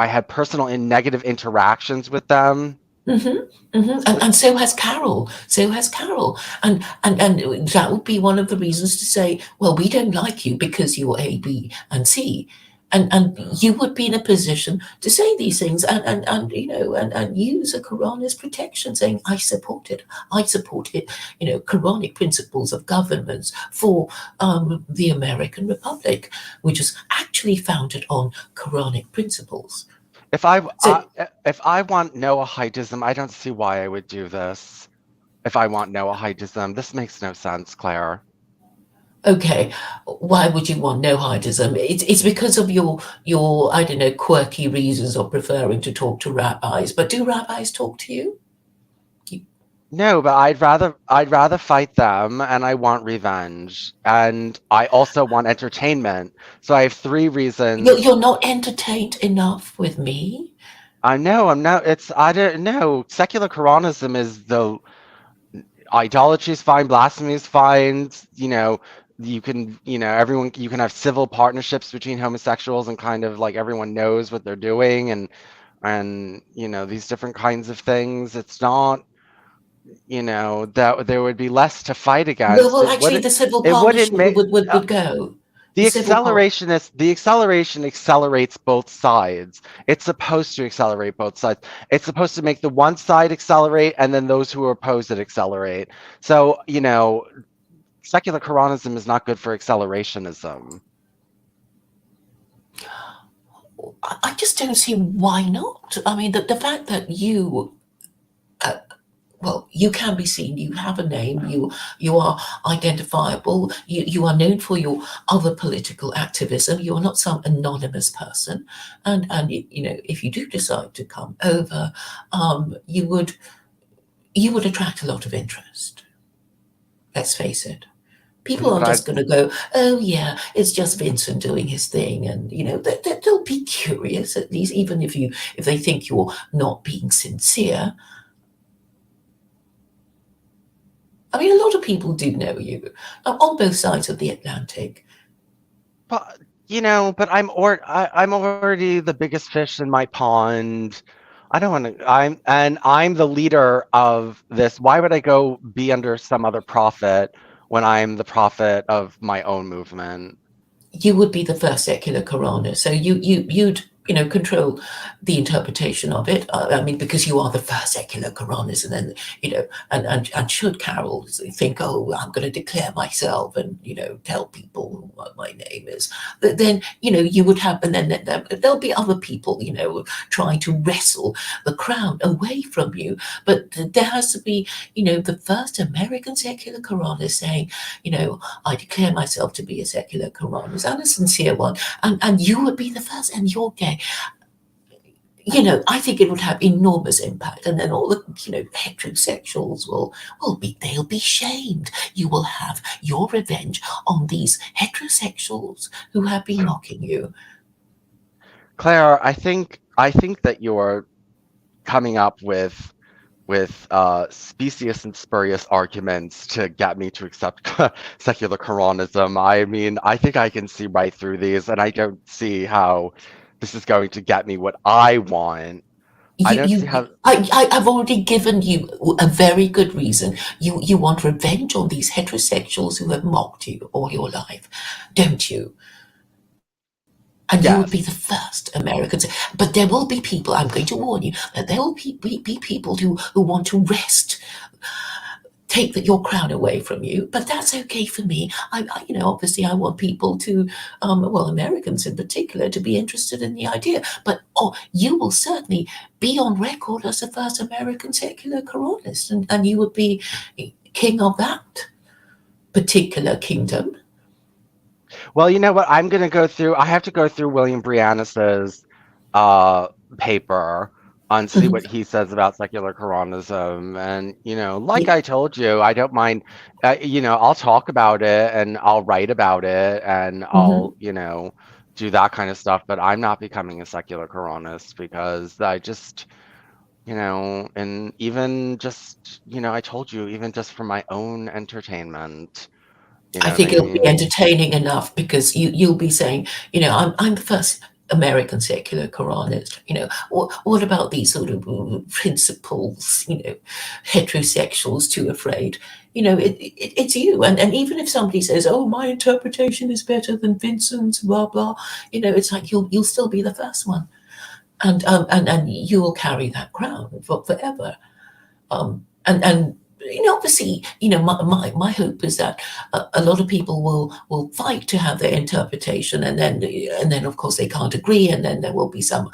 had personal and negative interactions with them. And so has Carol. So has Carol. And that would be one of the reasons to say, well, we don't like you because you're A, B, and C. And you would be in a position to say these things and and use a Quran as protection, saying, I support it. I support it, Quranic principles of governance for the American Republic, which is actually founded on Quranic principles. If I So if I want Noahidism, I don't see why I would do this. If I want Noahidism, this makes no sense, Claire. okay, why would you want Noahidism? It's because of your I don't know, quirky reasons of preferring to talk to rabbis. But do rabbis talk to you? No, but I'd rather fight them, and I want revenge, and I also want entertainment. So I have three reasons. You're not entertained enough with me. I know I'm not. I don't know. Secular Quranism is the idolatry is fine, blasphemy is fine. You can everyone you can have civil partnerships between homosexuals and kind of like everyone knows what they're doing and these different kinds of things. It's not that there would be less to fight against. Well, actually, the civil It wouldn't partnership make would go. the Civil part. acceleration accelerates both sides. It's supposed to accelerate both sides. It's supposed to make the one side accelerate and then those who oppose it accelerate. So, secular Quranism is not good for accelerationism. I just don't see why not. I mean, the fact that you you can be seen, you have a name, you are identifiable, you are known for your other political activism, you are not some anonymous person, and if you do decide to come over, you would attract a lot of interest. Let's face it. People aren't just going to go, oh yeah, it's just Vincent doing his thing, and they'll be curious at least, even if they think you're not being sincere. I mean, a lot of people do know you on both sides of the Atlantic. But I'm already the biggest fish in my pond. I don't want to. I'm the leader of this. Why would I go be under some other prophet when I'm the prophet of my own movement? You would be the first secular Qur'anist, so you'd control the interpretation of it. I mean, because you are the first secular Qur'anist, and then and should Carol think, oh, I'm going to declare myself and tell people what my name is, then you would have, and then there'll be other people trying to wrestle the crown away from you. But there has to be the first American secular Qur'anist saying, I declare myself to be a secular Qur'anist and a sincere one, and you would be the first, and you're gay. I think it would have enormous impact, and then all the heterosexuals they'll be shamed. You will have your revenge on these heterosexuals who have been mocking you. Claire, I think that you're coming up with specious and spurious arguments to get me to accept secular Quranism. I mean, I think I can see right through these, and I don't see how this is going to get me what I want. I don't see how. I've already given you a very good reason. You want revenge on these heterosexuals who have mocked you all your life, don't you? And Yes. you would be the first Americans. But there will be people, I'm going to warn you, that there will be people who want to take your crown away from you. But that's okay for me. Obviously I want people to, Americans in particular, to be interested in the idea. But you will certainly be on record as the first American secular Qur'anist, and you would be king of that particular kingdom. Well, you know what? I have to go through William Brianis's paper and see what he says about secular Quranism. And, like I told you, I don't mind, I'll talk about it and I'll write about it and I'll, do that kind of stuff. But I'm not becoming a secular Quranist because I just, and even just, I told you, even just for my own entertainment. I think it'll be entertaining enough because you'll be saying, I'm the first American secular Quranist. What about these sort of principles? Heterosexuals too afraid. It's you. And even if somebody says, "Oh, my interpretation is better than Vincent's," blah blah, it's like you'll still be the first one, and you will carry that crown forever. And obviously, my hope is that a lot of people will fight to have their interpretation, and then of course they can't agree, and then there will be some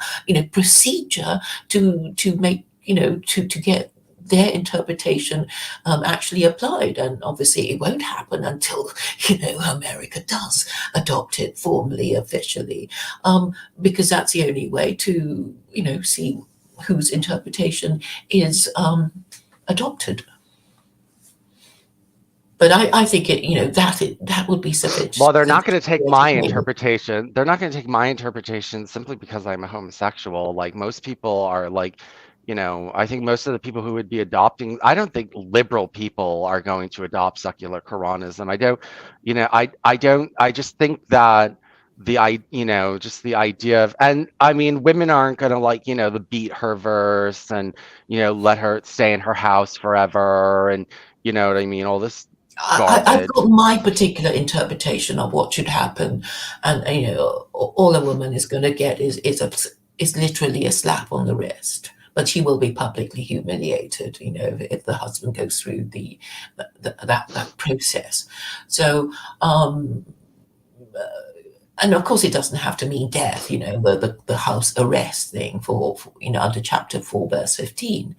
procedure to make to get their interpretation actually applied. And obviously it won't happen until America does adopt it formally, officially, because that's the only way to see whose interpretation is adopted. But I think that would be sufficient. Well, they're not going to take my interpretation. They're not going to take my interpretation simply because I'm a homosexual. Like most people are like, I think most of the people who would be adopting, I don't think liberal people are going to adopt secular Quranism. I just think that just the idea of, and I mean, women aren't going to the beat her verse and, let her stay in her house forever. And you know what I mean? All this I've garbage. got my particular interpretation of what should happen, and all a woman is going to get is literally a slap on the wrist. But she will be publicly humiliated, if the husband goes through that process. So, and of course, it doesn't have to mean death. The house arrest thing for under Chapter 4, verse 15.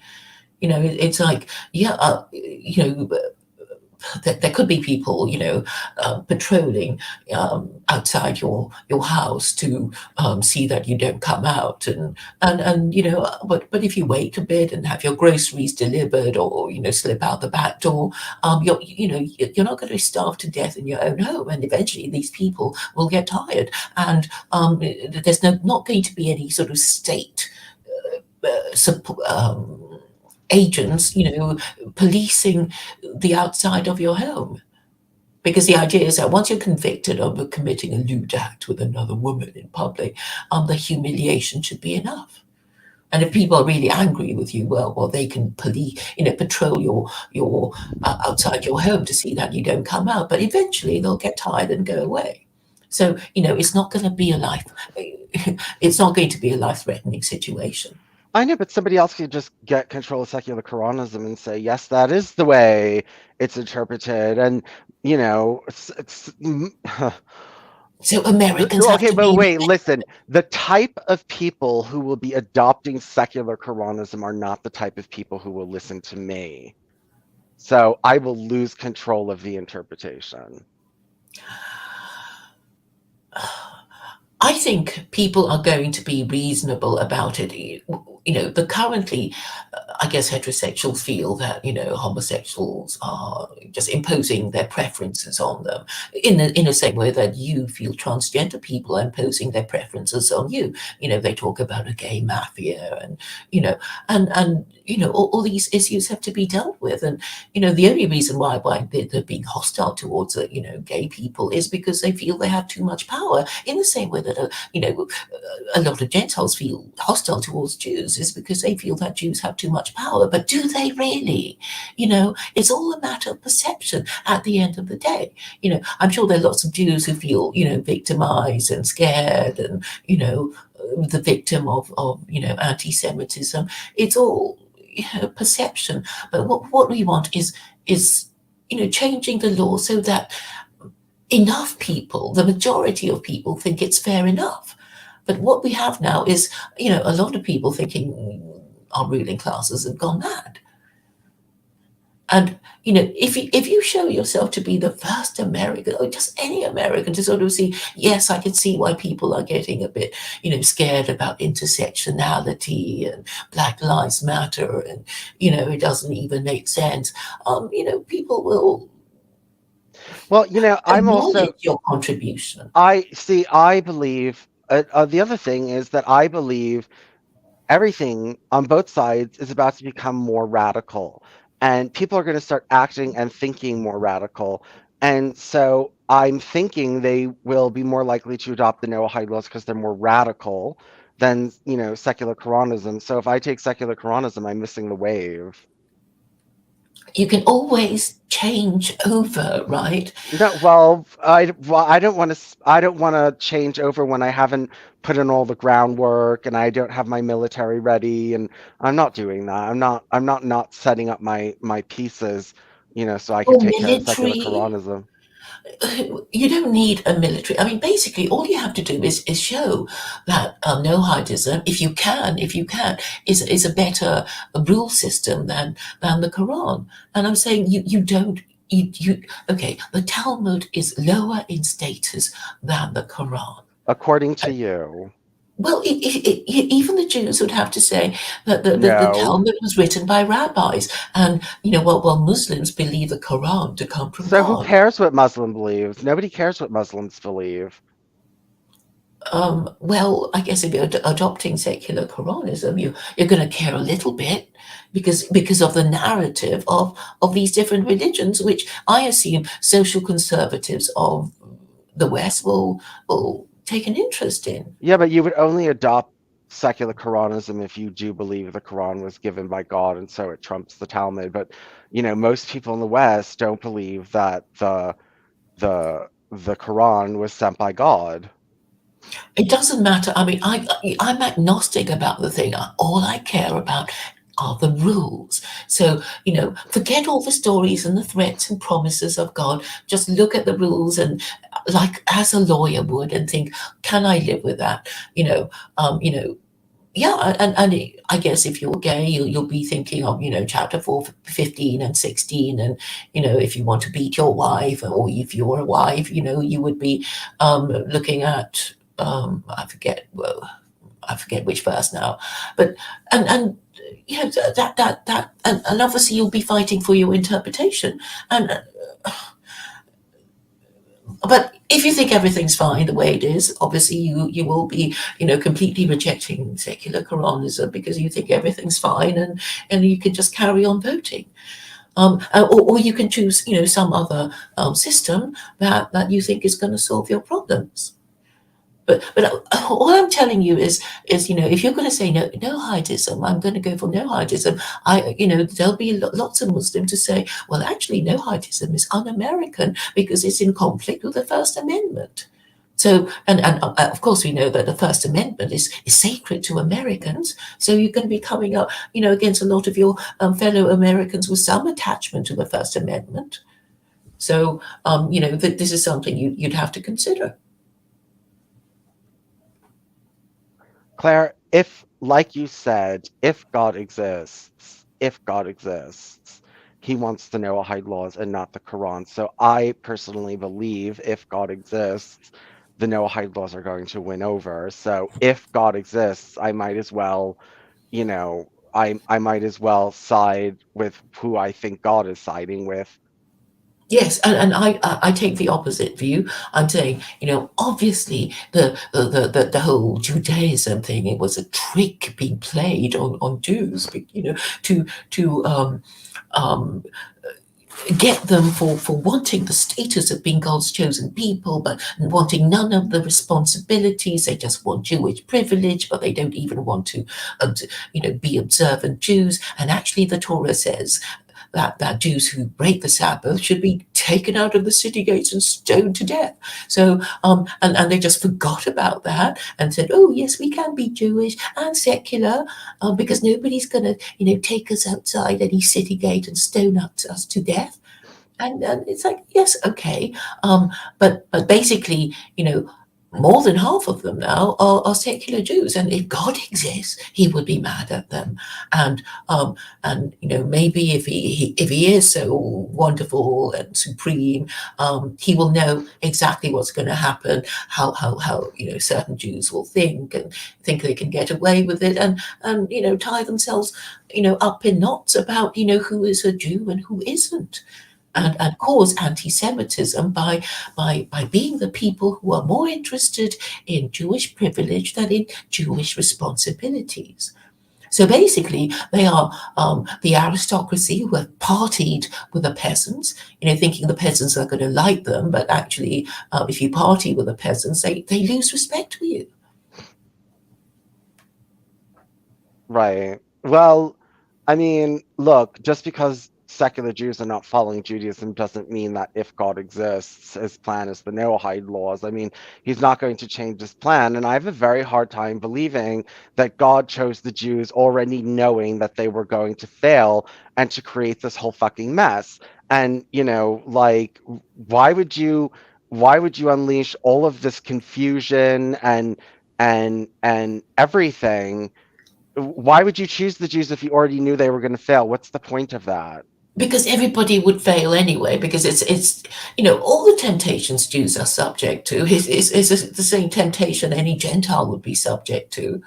It's like, yeah, there could be people, patrolling outside your house to see that you don't come out, and but if you wait a bit and have your groceries delivered, or slip out the back door, you're not going to starve to death in your own home, and eventually these people will get tired, and there's not going to be any sort of state support. Agents, policing the outside of your home. Because the idea is that once you're convicted of committing a lewd act with another woman in public, the humiliation should be enough. And if people are really angry with you, well, they can patrol your outside your home to see that you don't come out. But eventually they'll get tired and go away. So it's not going to be it's not going to be a life-threatening situation. I know, but somebody else could just get control of secular Quranism and say, yes, that is the way it's interpreted. And, So Americans okay, but wait, listen. The type of people who will be adopting secular Quranism are not the type of people who will listen to me. So I will lose control of the interpretation. I think people are going to be reasonable about it. Currently, I guess heterosexuals feel that homosexuals are just imposing their preferences on them, in the same way that you feel transgender people are imposing their preferences on you. They talk about a gay mafia, and all these issues have to be dealt with. And the only reason why they're being hostile towards gay people is because they feel they have too much power. In the same way that a lot of Gentiles feel hostile towards Jews, is because they feel that Jews have too much power. But do they really? It's all a matter of perception at the end of the day. I'm sure there are lots of Jews who feel victimized and scared, and the victim of anti-Semitism. It's all perception. But what we want is changing the law so that enough people, the majority of people, think it's fair enough. But what we have now is, a lot of people thinking our ruling classes have gone mad. And, if you show yourself to be the first American, or just any American, to sort of see, yes, I can see why people are getting a bit, scared about intersectionality and Black Lives Matter, and, it doesn't even make sense. People will. Well, I'm also your contribution. I believe the other thing is that I believe everything on both sides is about to become more radical, and people are going to start acting and thinking more radical. And so I'm thinking they will be more likely to adopt the Noahide laws because they're more radical than, secular Quranism. So if I take secular Quranism, I'm missing the wave. You can always change over, right? No, well, I don't want to. I don't want to change over when I haven't put in all the groundwork and I don't have my military ready, and I'm not doing that. I'm not setting up my pieces, so I can Or take care of secular military. Quranism. You don't need a military. I mean, basically, all you have to do is show that Noahidism, if you can, is a better rule system than the Quran. And I'm saying you don't. Okay, the Talmud is lower in status than the Quran. According to you, Well, even the Jews would have to say that the no. Talmud was written by rabbis, and well, Muslims believe the Quran to come from So who God. cares what Muslim believes? Nobody cares what Muslims believe. Well, I guess if you're adopting secular Quranism, you're going to care a little bit because of the narrative of these different religions, which I assume social conservatives of the West will take an interest in. Yeah, but you would only adopt secular Quranism if you do believe the Quran was given by God and so it trumps the Talmud. But most people in the West don't believe that the Quran was sent by God. It doesn't matter. I mean, I'm agnostic about the thing. All I care about are the rules. So, forget all the stories and the threats and promises of God. Just look at the rules and, like, as a lawyer would, and think, can I live with that? Yeah, and I guess if you're gay, you'll be thinking of, chapter 4, 15 and 16, and, if you want to beat your wife, or if you're a wife, you would be looking at, I forget which verse now, but, and and obviously you'll be fighting for your interpretation. And but if you think everything's fine the way it is, obviously you will be, completely rejecting secular Quranism because you think everything's fine, and you can just carry on voting. Or you can choose, some other system that you think is going to solve your problems. But all I'm telling you is if you're going to say no Haidism, I'm going to go for no Haidism. There'll be lots of Muslims to say, well, actually, no Haidism is un-American because it's in conflict with the First Amendment. So, and of course, we know that the First Amendment is sacred to Americans. So you're going to be coming up, against a lot of your fellow Americans with some attachment to the First Amendment. So, this is something you'd have to consider. Claire, if, like you said, if God exists, he wants the Noahide laws and not the Quran. So I personally believe if God exists, the Noahide laws are going to win over. So if God exists, I might as well, I might as well side with who I think God is siding with. Yes, and I take the opposite view. I'm saying, obviously the whole Judaism thing, it was a trick being played on Jews, to um, get them for wanting the status of being God's chosen people, but wanting none of the responsibilities. They just want Jewish privilege, but they don't even want to, be observant Jews. And actually, the Torah says that Jews who break the Sabbath should be taken out of the city gates and stoned to death. So, and they just forgot about that and said, oh, yes, we can be Jewish and secular, because nobody's going to, take us outside any city gate and stone us to death. And it's like, yes, okay. But basically, more than half of them now are secular Jews, and if God exists, He would be mad at them. And maybe if he is so wonderful and supreme, He will know exactly what's going to happen, how certain Jews will think and think they can get away with it, and tie themselves up in knots about who is a Jew and who isn't. And cause anti-Semitism by being the people who are more interested in Jewish privilege than in Jewish responsibilities. So basically, they are the aristocracy who have partied with the peasants, thinking the peasants are going to like them, but actually, if you party with the peasants, they lose respect for you. Right. Well, I mean, look, just because secular Jews are not following Judaism doesn't mean that if God exists, his plan is the Noahide laws. I mean, he's not going to change his plan. And I have a very hard time believing that God chose the Jews already knowing that they were going to fail and to create this whole fucking mess. And, like, why would you unleash all of this confusion and everything? Why would you choose the Jews if you already knew they were going to fail? What's the point of that? Because everybody would fail anyway, because it's all the temptations Jews are subject to is the same temptation any Gentile would be subject to.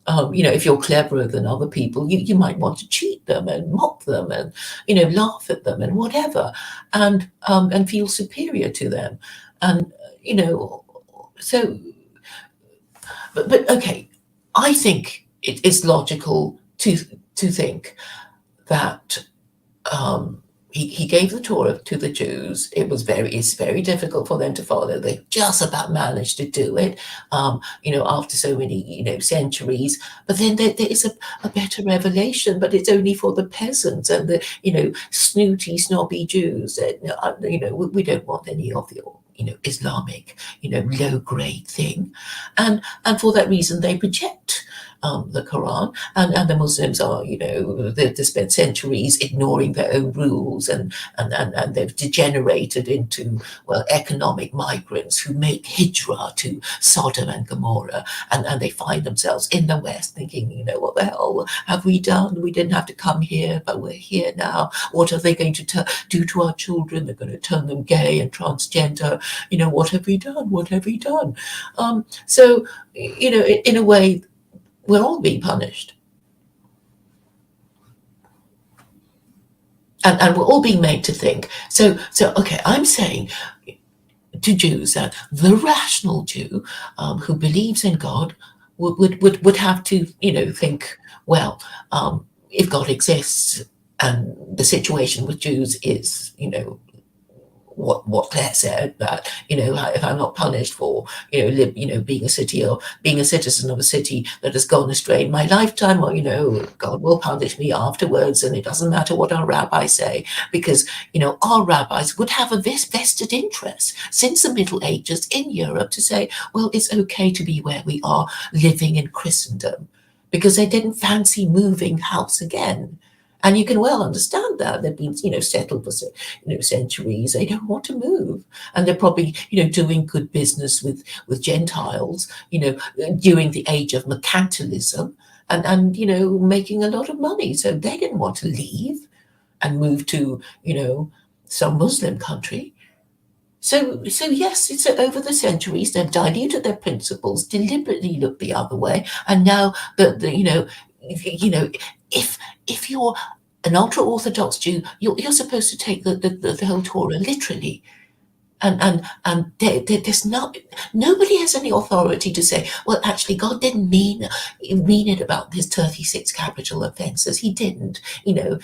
If you're cleverer than other people, you might want to cheat them and mock them and laugh at them and whatever, and feel superior to them, and so. But okay, I think it's logical to think that he gave the Torah to the Jews. It's very difficult for them to follow. They just about managed to do it, after so many, centuries. But then there is a better revelation, but it's only for the peasants and the, snooty, snobby Jews. We don't want any of your, Islamic, low grade thing. And for that reason, they reject the Quran, and the Muslims are, they've spent centuries ignoring their own rules, and they've degenerated into, well, economic migrants who make hijrah to Sodom and Gomorrah, and they find themselves in the West thinking, what the hell have we done? We didn't have to come here, but we're here now. What are they going to do to our children? They're going to turn them gay and transgender. What have we done? What have we done? So, in a way, we're all being punished. And we're all being made to think. So okay, I'm saying to Jews that the rational Jew who believes in God would have to, think, well, if God exists and the situation with Jews is, what Claire said, that if I'm not punished for being being a citizen of a city that has gone astray in my lifetime, well, God will punish me afterwards, and it doesn't matter what our rabbis say, because our rabbis would have a vested interest since the Middle Ages in Europe to say, well, it's okay to be where we are living in Christendom, because they didn't fancy moving house again. And you can well understand that. They've been, settled for centuries. They don't want to move, and they're probably, doing good business with Gentiles, during the age of mercantilism, and making a lot of money. So they didn't want to leave and move to, some Muslim country. So yes, it's over the centuries they've diluted their principles, deliberately looked the other way, and now if you're an ultra orthodox Jew, you're supposed to take the whole Torah literally, and there's nobody has any authority to say, well, actually, God didn't mean it about his 36 capital offenses. He didn't, it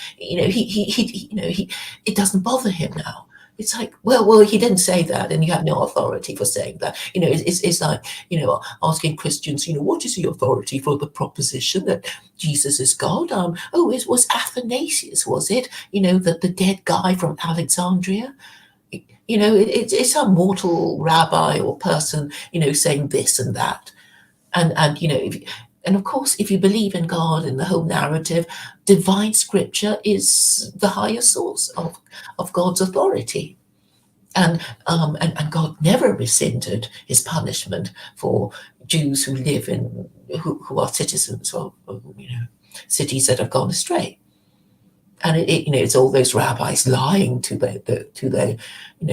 doesn't bother him now. It's like, well, he didn't say that, and you have no authority for saying that. It's like, asking Christians, what is the authority for the proposition that Jesus is God? It was Athanasius, was it? The dead guy from Alexandria. It's a mortal rabbi or person, saying this and that, and and of course, if you believe in God and the whole narrative, divine scripture is the highest source of God's authority. And God never rescinded his punishment for Jews who live in who are citizens of cities that have gone astray. And it's all those rabbis lying to their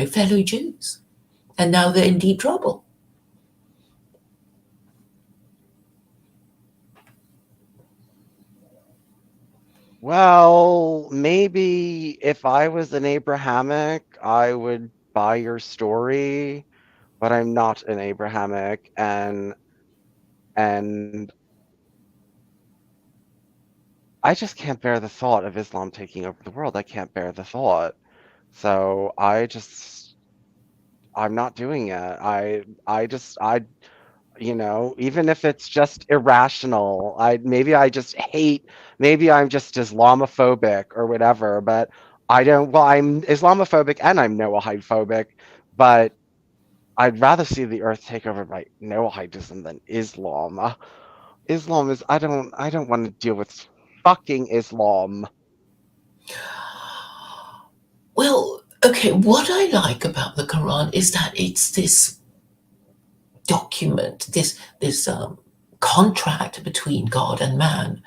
fellow Jews, and now they're in deep trouble. Well, maybe if I was an Abrahamic, I would buy your story, but I'm not an Abrahamic, and I just can't bear the thought of Islam taking over the world. I can't bear the thought. So I'm not doing it. Even if it's just irrational, maybe I just hate, maybe I'm just Islamophobic or whatever, but I don't, well, I'm Islamophobic and I'm Noahide phobic, but I'd rather see the earth take over by Noahidism than Islam. Islam is, I don't want to deal with fucking Islam. Well, okay, what I like about the Quran is that it's this document, this contract between God and man,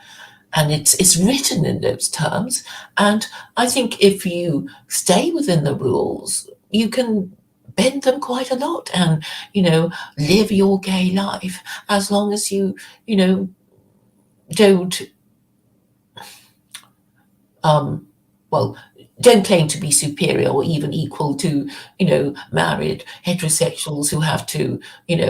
and it's written in those terms. And I think if you stay within the rules, you can bend them quite a lot, and live your gay life, as long as you don't um, well, don't claim to be superior or even equal to, married heterosexuals who have to,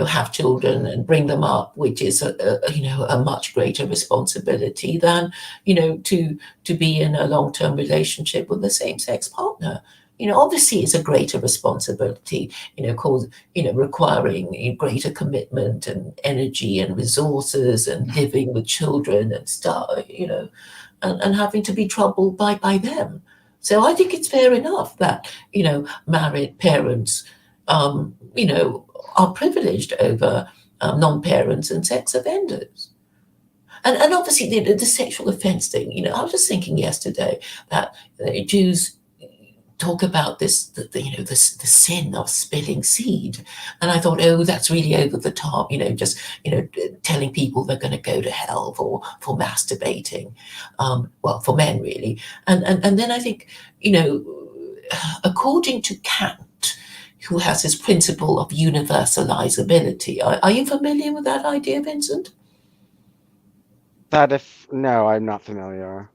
have children and bring them up, which is a much greater responsibility than, to be in a long-term relationship with a same-sex partner. Obviously, it's a greater responsibility, requiring a greater commitment and energy and resources and living with children and stuff, and having to be troubled by them. So I think it's fair enough that married parents, are privileged over non-parents and sex offenders. And obviously the sexual offence thing. I was just thinking yesterday that Jews talk about the sin of spilling seed, and I thought, oh, that's really over the top. Just telling people they're going to go to hell for masturbating, well, for men really. And then I think, according to Kant, who has this principle of universalizability. Are you familiar with that idea, Vincent? No, I'm not familiar.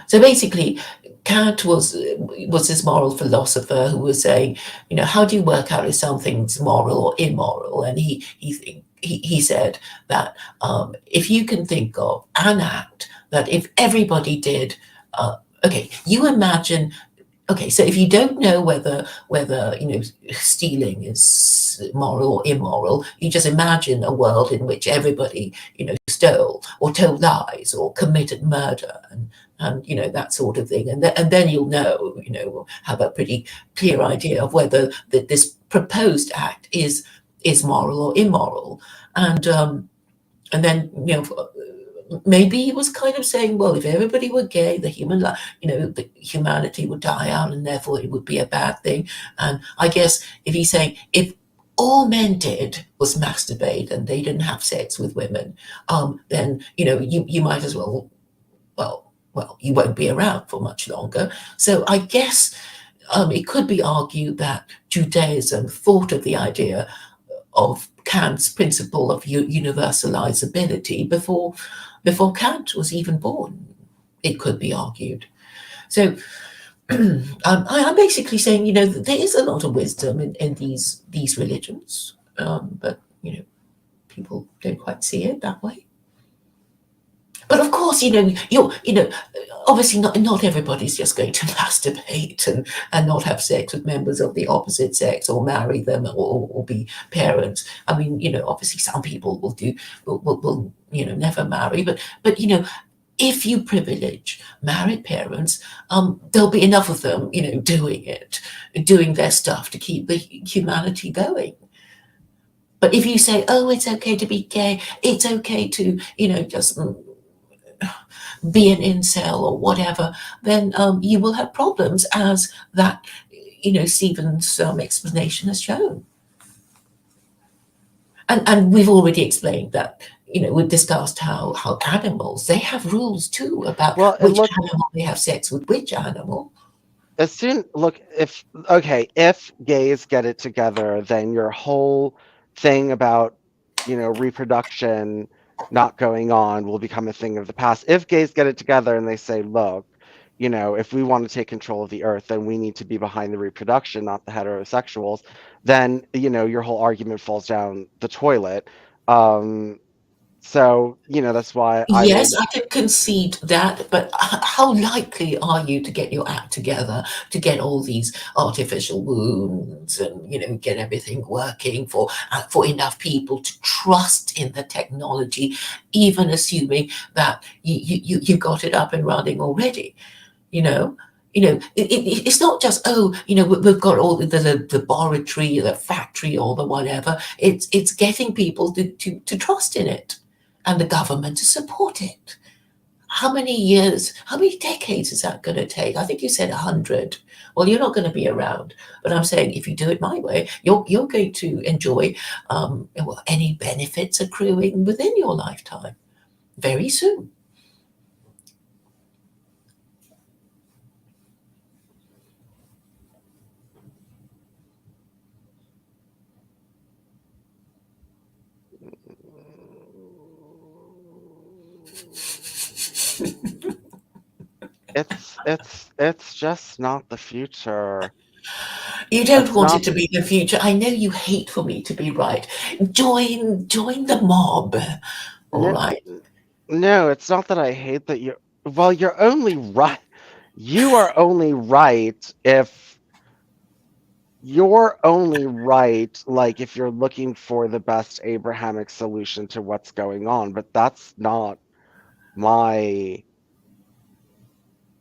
So basically, Kant was this moral philosopher who was saying, how do you work out if something's moral or immoral? And he said that if you can think of an act that if everybody did, okay, you imagine. Okay, so if you don't know whether stealing is moral or immoral, you just imagine a world in which everybody stole or told lies or committed murder and that sort of thing, and then you'll have a pretty clear idea of whether this proposed act is moral or immoral, and then maybe he was kind of saying, well, if everybody were gay, the humanity would die out, and therefore it would be a bad thing. And I guess if he's saying if all men did was masturbate and they didn't have sex with women, then you might as well, you won't be around for much longer. So I guess it could be argued that Judaism thought of the idea of Kant's principle of universalizability before Kant was even born. It could be argued. So I'm basically saying, there is a lot of wisdom in these religions, but people don't quite see it that way. But of course, obviously not everybody's just going to masturbate and not have sex with members of the opposite sex or marry them or be parents. I mean, obviously some people will never marry, but if you privilege married parents, there'll be enough of them, doing their stuff to keep the humanity going. But if you say, oh, it's okay to be gay, it's okay to, just be an incel or whatever, then you will have problems, as that, Stephen's explanation has shown. And we've already explained that, we've discussed how animals, they have rules too about which animal they have sex with which animal. If gays get it together, then your whole thing about, reproduction not going on will become a thing of the past. If gays get it together and they say, look, if we want to take control of the earth, then we need to be behind the reproduction, not the heterosexuals, then, your whole argument falls down the toilet. So, that's why I Yes, would. I can concede that, but how likely are you to get your act together, to get all these artificial wounds and, get everything working for enough people to trust in the technology, even assuming that you got it up and running already, you know? It's not just, we've got all the laboratory, the factory, or the whatever. It's getting people to trust in it, and the government to support it. How many years, how many decades is that going to take? I think you said 100. Well, you're not going to be around, but I'm saying if you do it my way, you're going to enjoy any benefits accruing within your lifetime very soon. It's just not the future. You don't It's want it not. to be the future. I know you hate for me to be right. Join the mob. All No, right. no, it's not that I hate that you're. Well, you're only right. You are only right if you're only right, like if you're looking for the best Abrahamic solution to what's going on, but that's not my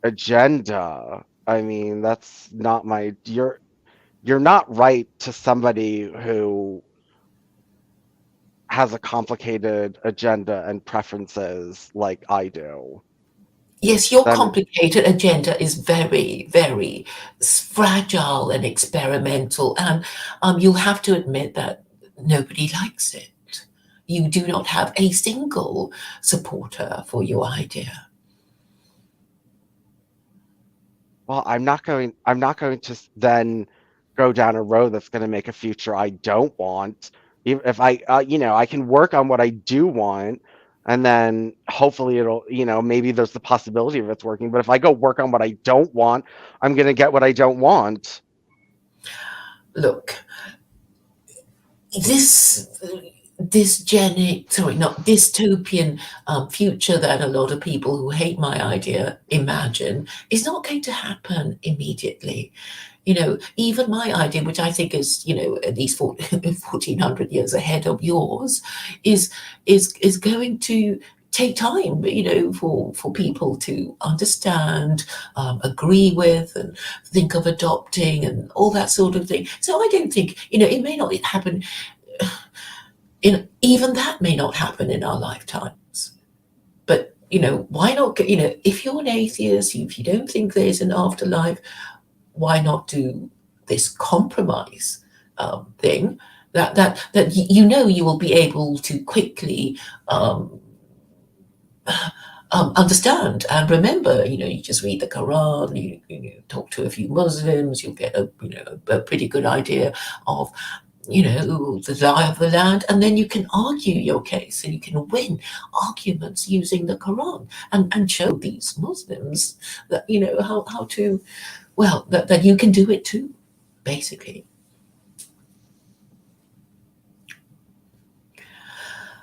agenda. I mean, that's not my. You're not right to somebody who has a complicated agenda and preferences like I do. Yes, your Then, complicated agenda is very, very fragile and experimental, and you'll have to admit that nobody likes it. You do not have a single supporter for your idea. well, I'm not going to then go down a road that's going to make a future I don't want. Even if I can work on what I do want, and then hopefully it'll, maybe there's the possibility of it's working. But if I go work on what I don't want, I'm going to get what I don't want. Look, this not dystopian future that a lot of people who hate my idea imagine is not going to happen immediately. Even my idea, which I think is, at least 1400 years ahead of yours, is going to take time, for people to understand, agree with, and think of adopting, and all that sort of thing. So I don't think, it may not happen. Even that may not happen in our lifetimes. But why not? If you're an atheist, if you don't think there's an afterlife, why not do this compromise thing that you will be able to quickly understand and remember. You just read the Quran, you talk to a few Muslims, you'll get a pretty good idea of the lie of the land, and then you can argue your case and you can win arguments using the Quran and show these Muslims that how to, well, that you can do it too, basically.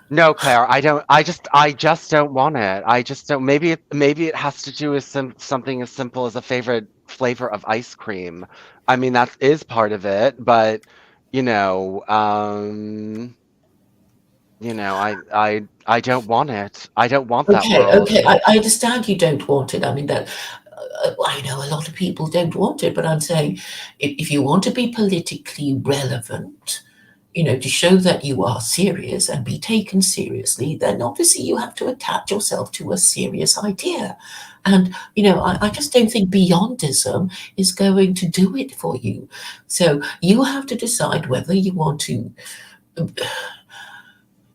No, Claire, I don't. I just don't want it. I just don't. Maybe it has to do with something as simple as a favorite flavor of ice cream. I mean, that is part of it, but you know, um, I don't want it. I don't want that Okay, world. okay, I understand you don't want it. I mean, that I know a lot of people don't want it, but I'm saying if you want to be politically relevant, to show that you are serious and be taken seriously, then obviously you have to attach yourself to a serious idea. And, I just don't think beyondism is going to do it for you. So you have to decide whether you want to,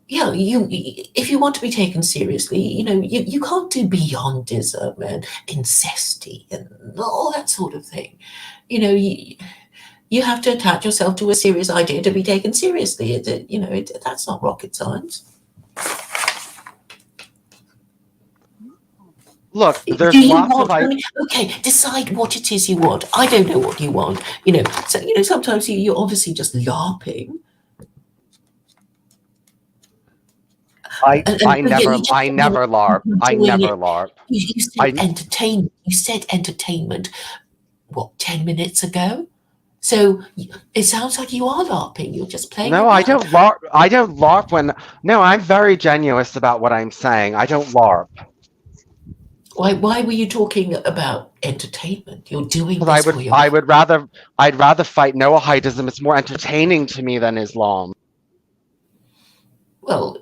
yeah, if you want to be taken seriously, you can't do beyondism and incesty and all that sort of thing. You have to attach yourself to a serious idea to be taken seriously. That's not rocket science. Look, Do there's you lots of want? I I. mean, okay, decide what it is you want. I don't know what you want. So sometimes you're obviously just LARPing. I never LARP. I never LARP. You said entertainment. You said entertainment. What, 10 minutes ago? So it sounds like you are LARPing. You're just playing No, around. I don't LARP. I don't LARP when. No, I'm very genuine about what I'm saying. I don't LARP. Why were you talking about entertainment? You're doing Because this for your. I'd rather fight Noahidism. It's more entertaining to me than Islam. Well,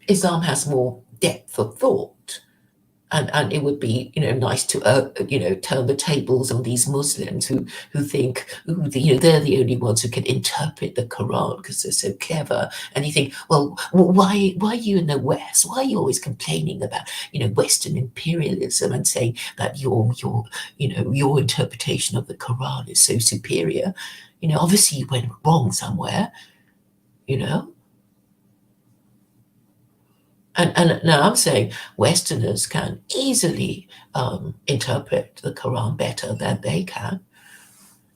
Islam has more depth of thought, and it would be nice to turn the tables on these Muslims who think they're the only ones who can interpret the Quran because they're so clever. And you think, well, why are you in the West? Why are you always complaining about Western imperialism and saying that your interpretation of the Quran is so superior? Obviously you went wrong somewhere. And now I'm saying Westerners can easily interpret the Quran better than they can.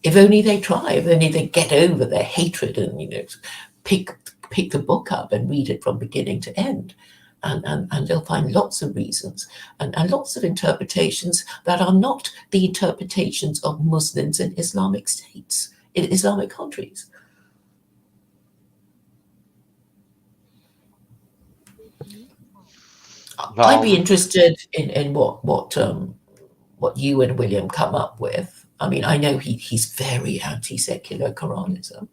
If only they try, if only they get over their hatred and pick the book up and read it from beginning to end. And they'll find lots of reasons and lots of interpretations that are not the interpretations of Muslims in Islamic states, in Islamic countries. I'd be interested in what you and William come up with. I mean, I know he's very anti-secular Quranism.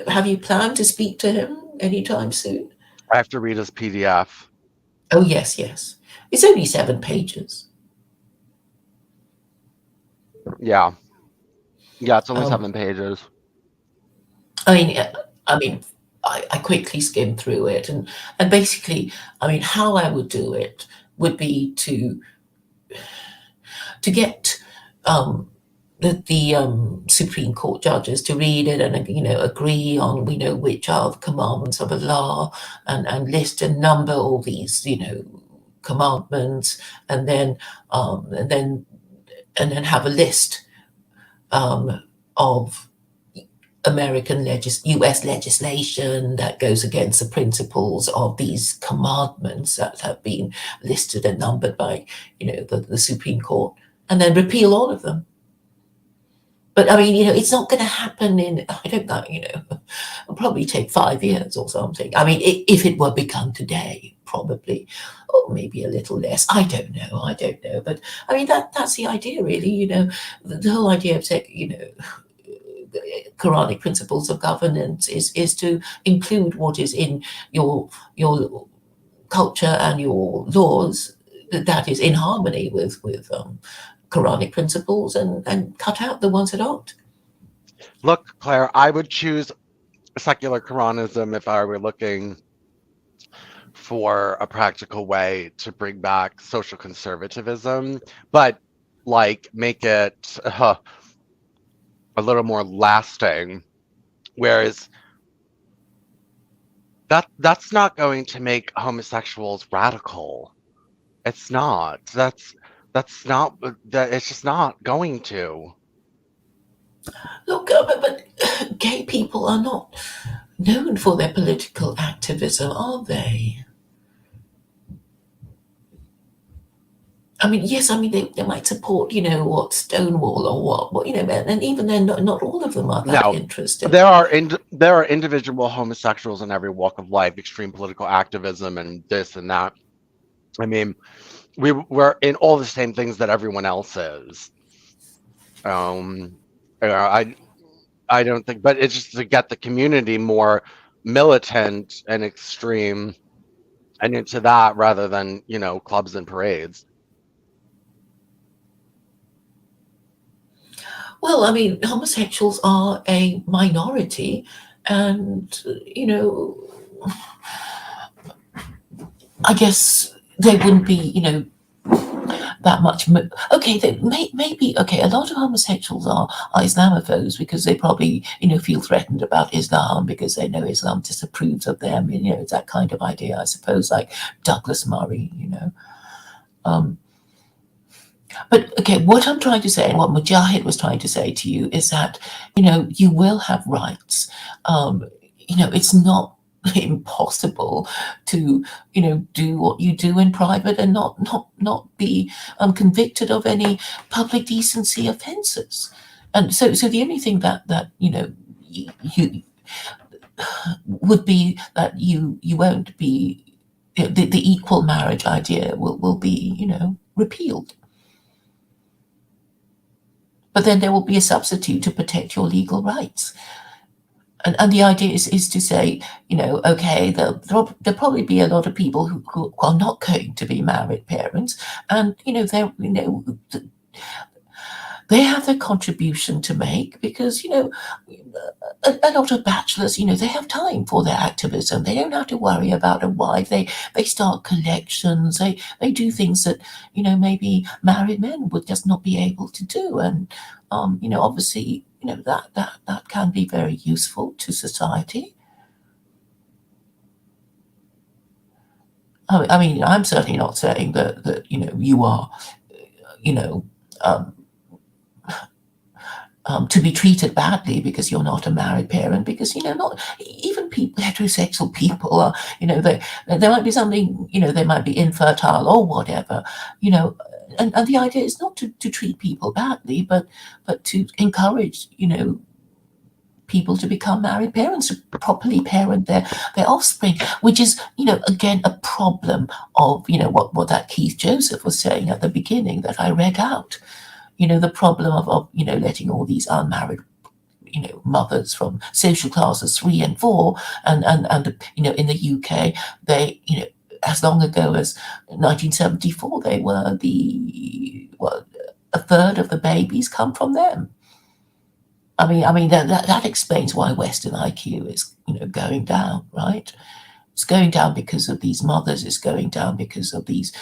Have you planned to speak to him anytime soon? I have to read his PDF. Oh, yes. It's only 7 pages. Yeah, it's only 7 pages. I mean, I quickly skimmed through it, and basically, how I would do it would be to get the Supreme Court judges to read it and agree on which are the commandments of Allah, and list and number all these commandments, and then have a list of U.S. legislation that goes against the principles of these commandments that have been listed and numbered by, the Supreme Court, and then repeal all of them. But it's not going to happen I don't know, it'll probably take 5 years or something. If it were begun today, probably, or maybe a little less. I don't know. But that's the idea, really. The whole idea of Quranic principles of governance is to include what is in your culture and your laws that is in harmony with Quranic principles, and cut out the ones that aren't. Look, Claire, I would choose secular Quranism if I were looking for a practical way to bring back social conservatism, but make it a little more lasting, whereas that's not going to make homosexuals radical. It's not. It's just not going to. Look, but gay people are not known for their political activism, are they? Yes, they might support, what, Stonewall or what, and even then, not all of them are that interested. There are individual homosexuals in every walk of life, extreme political activism and this and that. We're in all the same things that everyone else is. I don't think, but it's just to get the community more militant and extreme and into that rather than, clubs and parades. Well, homosexuals are a minority, and, I guess they wouldn't be, that much. Okay, maybe, a lot of homosexuals are Islamophobes because they probably, feel threatened about Islam because they know Islam disapproves of them. It's that kind of idea, I suppose, like Douglas Murray, But okay, what I'm trying to say, and what Mujahid was trying to say to you, is that you will have rights. It's not impossible to do what you do in private and not be convicted of any public decency offences. And so the only thing that you would be that you won't be the equal marriage idea will be repealed. But then there will be a substitute to protect your legal rights. And the idea is to say, okay, there'll probably be a lot of people who are not going to be married parents, and they have their contribution to make because a lot of bachelors, they have time for their activism. They don't have to worry about a wife. They start collections. They do things that maybe married men would just not be able to do. And obviously that can be very useful to society. I mean, I'm certainly not saying that you are to be treated badly because you're not a married parent, because not even people, heterosexual people are, there might be something, they might be infertile or whatever, and the idea is not to treat people badly, but to encourage people to become married parents, to properly parent their offspring, which is again a problem of what that Keith Joseph was saying at the beginning that I read out. The problem of letting all these unmarried mothers from social classes 3 and 4 and in the UK, they as long ago as 1974 they were a third of the babies come from them. I mean that explains why Western IQ is going down, right? It's going down because of these mothers. It's going down because of these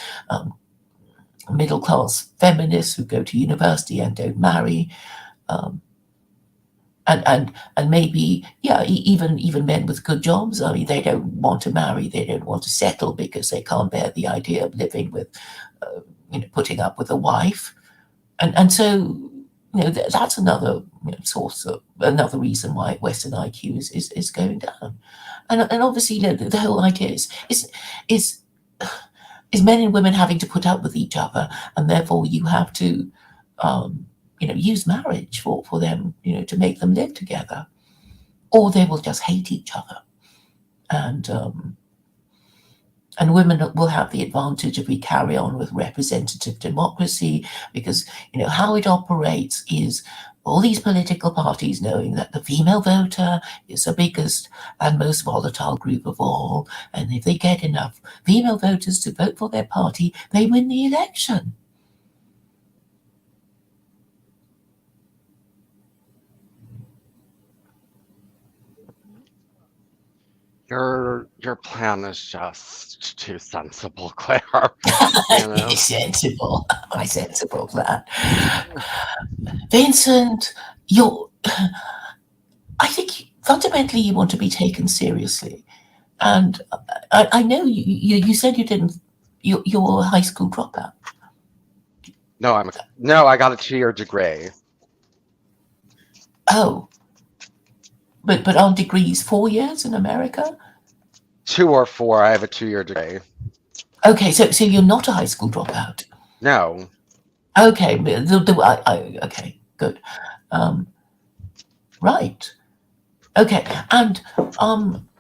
middle class feminists who go to university and don't marry, and maybe even men with good jobs. I mean, they don't want to marry, they don't want to settle because they can't bear the idea of living with putting up with a wife, and so that's another source of another reason why Western IQ is going down, and obviously the whole idea is men and women having to put up with each other, and therefore you have to use marriage for them to make them live together, or they will just hate each other. And women will have the advantage if we carry on with representative democracy, because how it operates is all these political parties knowing that the female voter is the biggest and most volatile group of all, and if they get enough female voters to vote for their party, they win the election. Your plan is just too sensible, Claire. Sensible. My sensible plan. Vincent, I think fundamentally you want to be taken seriously. And I know you said you didn't, you're a high school dropout. No, I got a 2-year degree. Oh. But aren't degrees 4 years in America? 2 or 4. I have a 2-year degree. Okay, so you're not a high school dropout. No. Okay, okay, good. Right. Okay, and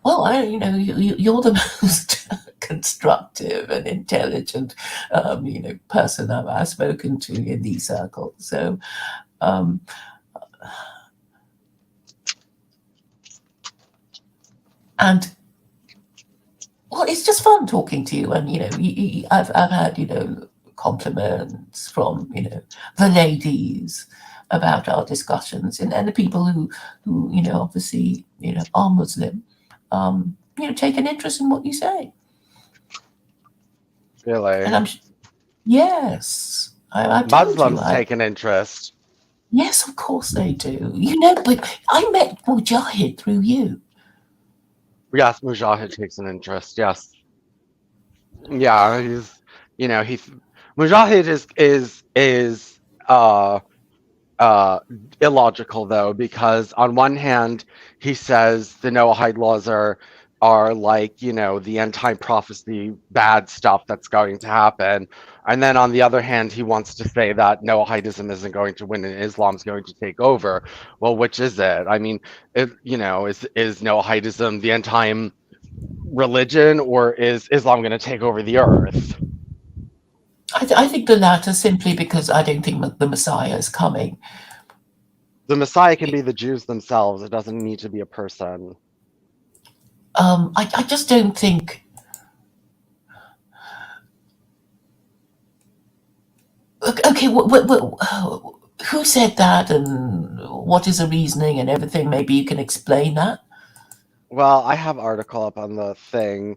well, you're the most constructive and intelligent, person I've spoken to in these circles. So, and well, it's just fun talking to you, and I've had compliments from the ladies about our discussions, and the people who obviously are Muslim, take an interest in what you say. Really? And yes, I Muslims take an interest. Yes, of course they do. But I met Mujahid through you. Yes, Mujahid takes an interest. Yes. Yeah, he's Mujahid is uh, illogical though, because on one hand he says the Noahide laws are like, you know, the end time prophecy bad stuff that's going to happen, and then on the other hand he wants to say that Noahidism isn't going to win and Islam's going to take over. Well, which is it? I mean, you know, is Noahidism the end time religion, or is Islam going to take over the earth? I think the latter, simply because I don't think the Messiah is coming. The Messiah can be the Jews themselves. It doesn't need to be a person. I just don't think. Okay, who said that, and what is the reasoning and everything? Maybe you can explain that. Well, I have article up on the thing.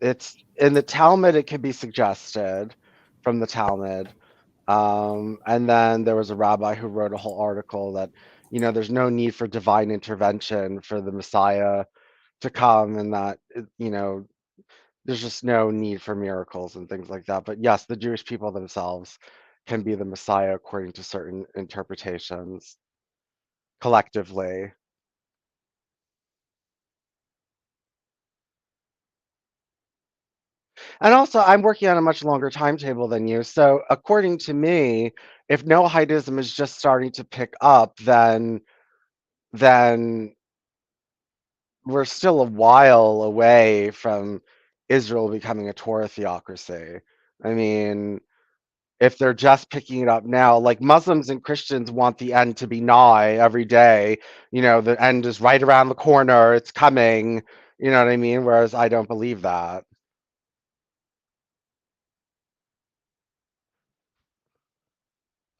It's in the Talmud. It can be suggested from the Talmud. And then there was a rabbi who wrote a whole article that, you know, there's no need for divine intervention for the Messiah to come, and that, you know, there's just no need for miracles and things like that. But yes, the Jewish people themselves can be the Messiah according to certain interpretations collectively. And also, I'm working on a much longer timetable than you. So, according to me, if Noahidism is just starting to pick up, then we're still a while away from Israel becoming a Torah theocracy. I mean, if they're just picking it up now, like Muslims and Christians want the end to be nigh every day. You know, the end is right around the corner, it's coming. You know what I mean? Whereas I don't believe that.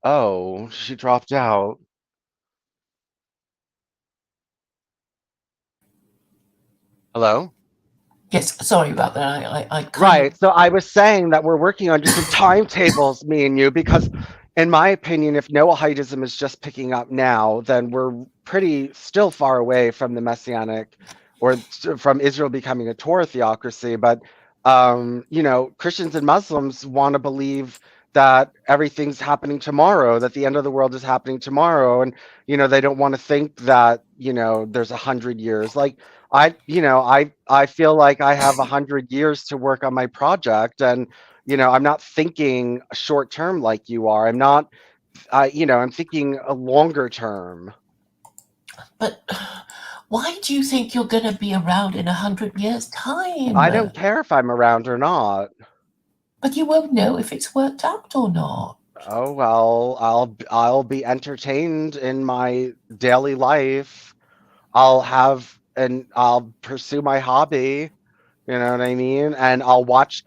Oh, she dropped out. Hello? Yes, sorry about that. I kind of. Right. So I was saying that we're working on different timetables, me and you, because in my opinion, if Noahidism is just picking up now, then we're pretty still far away from the messianic or from Israel becoming a Torah theocracy. But you know, Christians and Muslims want to believe that everything's happening tomorrow, that the end of the world is happening tomorrow. And, you know, they don't want to think that, you know, there's 100 years. Like you know, I feel like I have 100 years to work on my project, and you know, I'm not thinking short term like you are. I'm not, you know, I'm thinking a longer term. But why do you think you're going to be around in 100 years' time? I don't care if I'm around or not. But you won't know if it's worked out or not. Oh well, I'll be entertained in my daily life. I'll pursue my hobby. You know what I mean? And I'll watch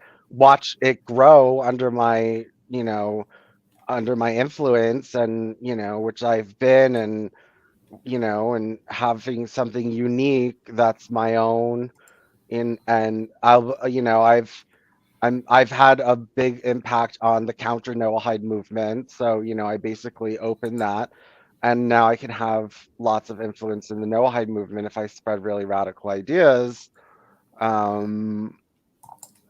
it grow under my, you know, under my influence, and you know, which I've been, and you know, and having something unique that's my own. In and I'll you know, I've had a big impact on the counter Noahide movement, so you know, I basically opened that, and now I can have lots of influence in the Noahide movement if I spread really radical ideas. um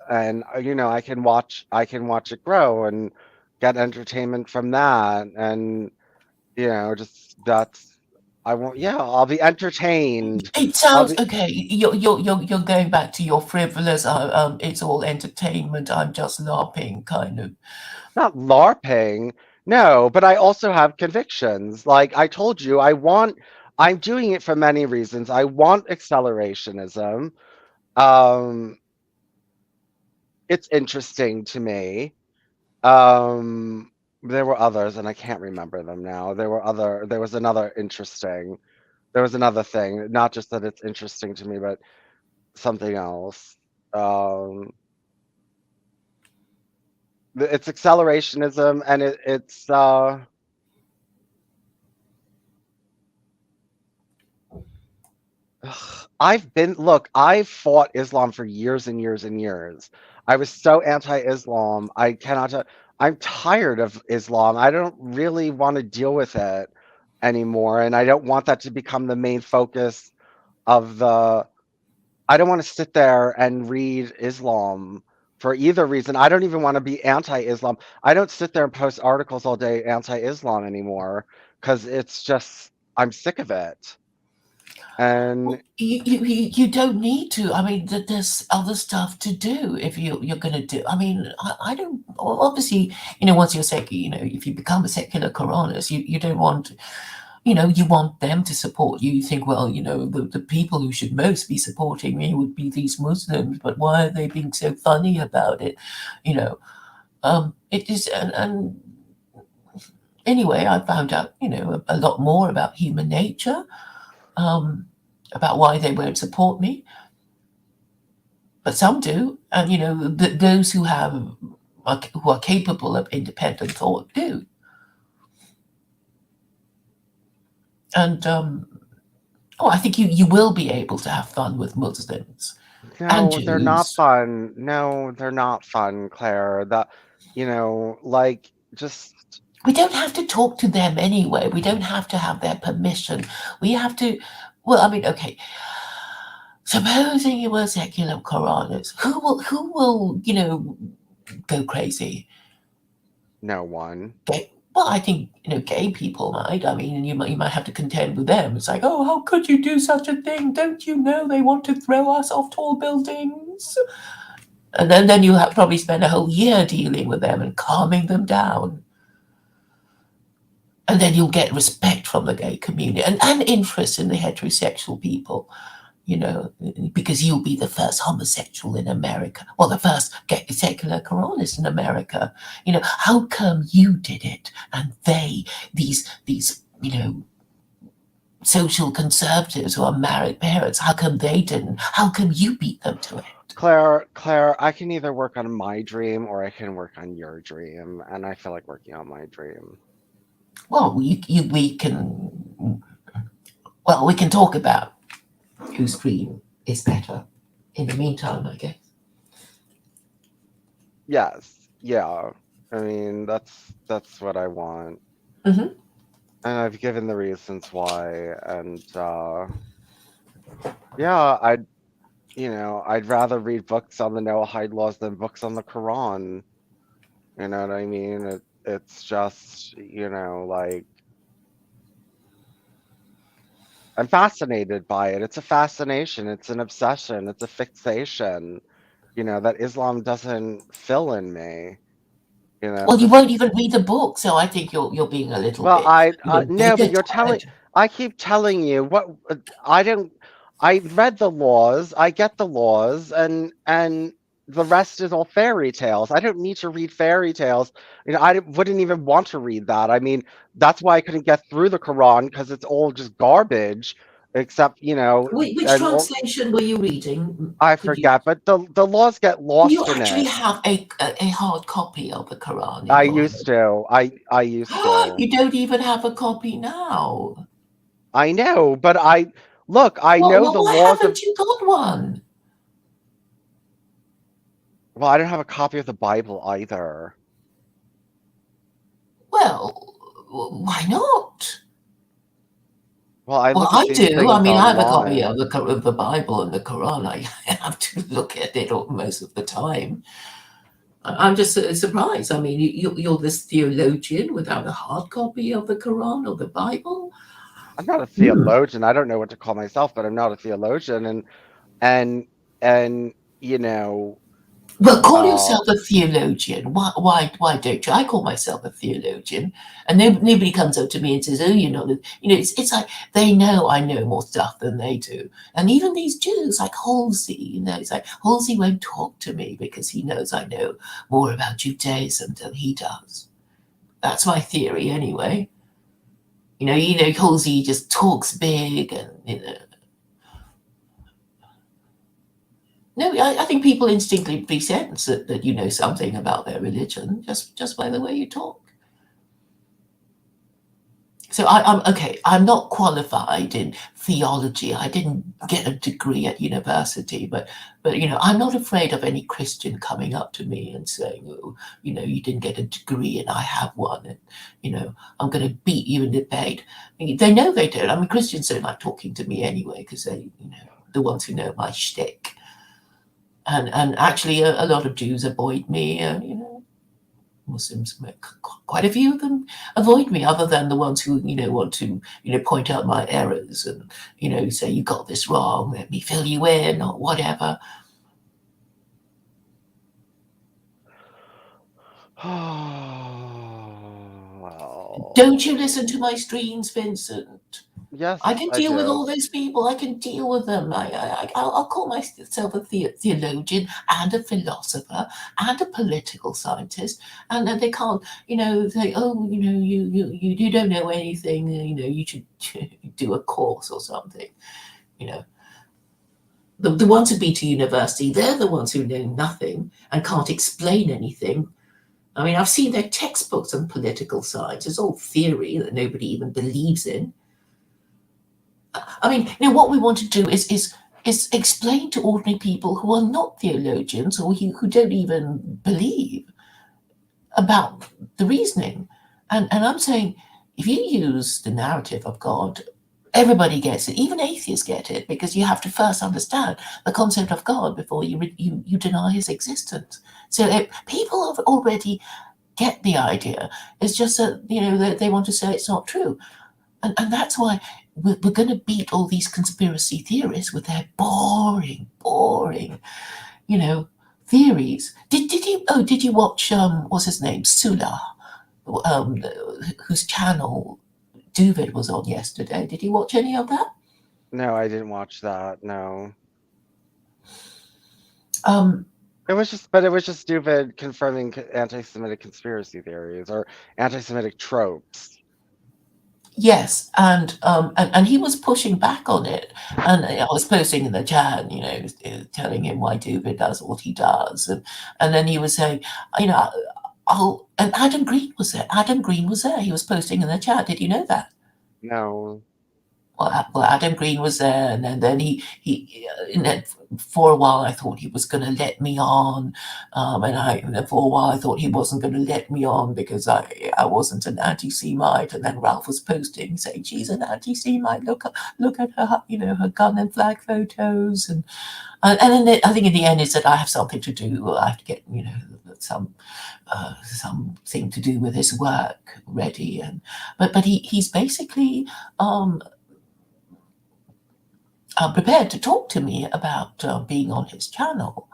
and you know, I can watch it grow and get entertainment from that. And you know, just that's I won't yeah, I'll be entertained. It I'll sounds be okay. You're going back to your frivolous. It's all entertainment. I'm just LARPing, kind of. not LARPing. No, but I also have convictions. Like I told you, I'm doing it for many reasons. I want accelerationism. Um, it's interesting to me. Um, there were others, and I can't remember them now. There was another thing, not just that it's interesting to me, but something else. Um, it's accelerationism, and it's I've fought Islam for years and years and years. I was so anti-Islam. I'm tired of Islam. I don't really want to deal with it anymore, and I don't want that to become the main focus of the I don't want to sit there and read Islam for either reason. I don't even want to be anti-Islam. I don't sit there and post articles all day anti-Islam anymore because it's just I'm sick of it. And You don't need to. I mean, there's other stuff to do if you're going to do. I mean, I don't. Obviously, once you're secular, if you become a secular Quranist, you don't want. You want them to support you. You think, well, the people who should most be supporting me would be these Muslims, but why are they being so funny about it? It is, and anyway, I found out, a lot more about human nature, about why they won't support me. But some do, and those who are capable of independent thought do. And I think you will be able to have fun with Muslims and no, they're not Jews. fun. No, they're not fun, Claire. That like just We don't have to talk to them anyway. We don't have to have their permission. We have to. Well, I mean, okay. Supposing you were secular Quranist, who will go crazy? no one. Well, I think gay people might. I mean, you might have to contend with them. It's like, oh, how could you do such a thing? Don't you know they want to throw us off tall buildings? And then you have probably spend a whole year dealing with them and calming them down. And then you'll get respect from the gay community and interest in the heterosexual people. Because you'll be the first homosexual in America, or the first secular Quranist in America. How come you did it and these social conservatives who are married parents, how come they didn't? How come you beat them to it? Claire, I can either work on my dream or I can work on your dream, and I feel like working on my dream. Well, we can talk about whose dream is better in the meantime, I guess. Yes, yeah. I mean, that's what I want. Mm-hmm. And I've given the reasons why, and yeah, I'd rather read books on the Noahide laws than books on the Quran. You know what I mean? It's just, like I'm fascinated by it. It's a fascination, it's an obsession, it's a fixation, that Islam doesn't fill in me. Well, you won't even read the book, so I think you're being a little Well, bit, no, but bigoted. I keep telling you what I don't. I read the laws, I get the laws, and the rest is all fairy tales. I don't need to read fairy tales. I wouldn't even want to read that. I mean, that's why I couldn't get through the Quran because it's all just garbage, except Which and translation were you reading? I Could you forget, but the laws get do you lost in actually it. have a hard copy of the Quran in I your used to. I used to. You don't even have a copy now. I know, but I know Well, the why laws of. haven't you got one? Well, I don't have a copy of the Bible either. Well, why not? Well, I Well, look at I these do. I things mean, I have a copy of online. the Bible and the Quran. I have to look at it most of the time. I'm just surprised. I mean, you're this theologian without a hard copy of the Quran or the Bible? I'm not a Hmm. theologian. I don't know what to call myself, but I'm not a theologian. And and you know, Well, call uh, yourself a theologian. Why don't you? I call myself a theologian, and nobody comes up to me and says, "Oh, it's like they know I know more stuff than they do." And even these Jews, like Halsey, it's like Halsey won't talk to me because he knows I know more about Judaism than he does. That's my theory, anyway. Halsey just talks big, and No, I think people instinctively sense that you know something about their religion just by the way you talk. So I'm okay. I'm not qualified in theology. I didn't get a degree at university, but I'm not afraid of any Christian coming up to me and saying, "Oh, you didn't get a degree and I have one, and I'm going to beat you in debate." I mean, they know they don't. I mean, Christians don't like talking to me anyway because they, the ones who know my shtick. and actually a lot of Jews avoid me. Muslims, quite a few of them avoid me, other than the ones who want to point out my errors and say you got this wrong, let me fill you in or whatever. Well, Don't you listen to my streams, Vincent? yes, I can I deal with do. all those people. I can deal with them. I'll call myself a theologian and a philosopher and a political scientist, and then they can't, say, oh, you don't know anything. You should do a course or something. The ones who've been to university, they're the ones who know nothing and can't explain anything. I mean, I've seen their textbooks on political science. It's all theory that nobody even believes in. I mean, what we want to do is explain to ordinary people who are not theologians or who don't even believe about the reasoning. And I'm saying, if you use the narrative of God, everybody gets it. Even atheists get it, because you have to first understand the concept of God before you deny his existence. So people already get the idea. It's just that they want to say it's not true. And that's why we're going to beat all these conspiracy theorists with their boring, theories. Did you watch what's his name, Sula, um, whose channel Duvid was on yesterday? Did you watch any of that? No, I didn't watch that. No. Um, It was just stupid confirming anti-Semitic conspiracy theories or anti-Semitic tropes. Yes, and he was pushing back on it, and I was posting in the chat, telling him why David does what he does, and then he was saying, you know, oh, and Adam Green was there. Adam Green was there. He was posting in the chat. Did you know that? No. Well, Adam Green was there, and then and then for a while I thought he was going to let me on, and then for a while I thought he wasn't going to let me on because I wasn't an anti-Semite, and then Ralph was posting saying she's an anti-Semite. Look at her, her gun and flag photos, and then I think in the end he said I have something to do. I have to get something to do with his work ready, but he's basically prepared to talk to me about being on his channel.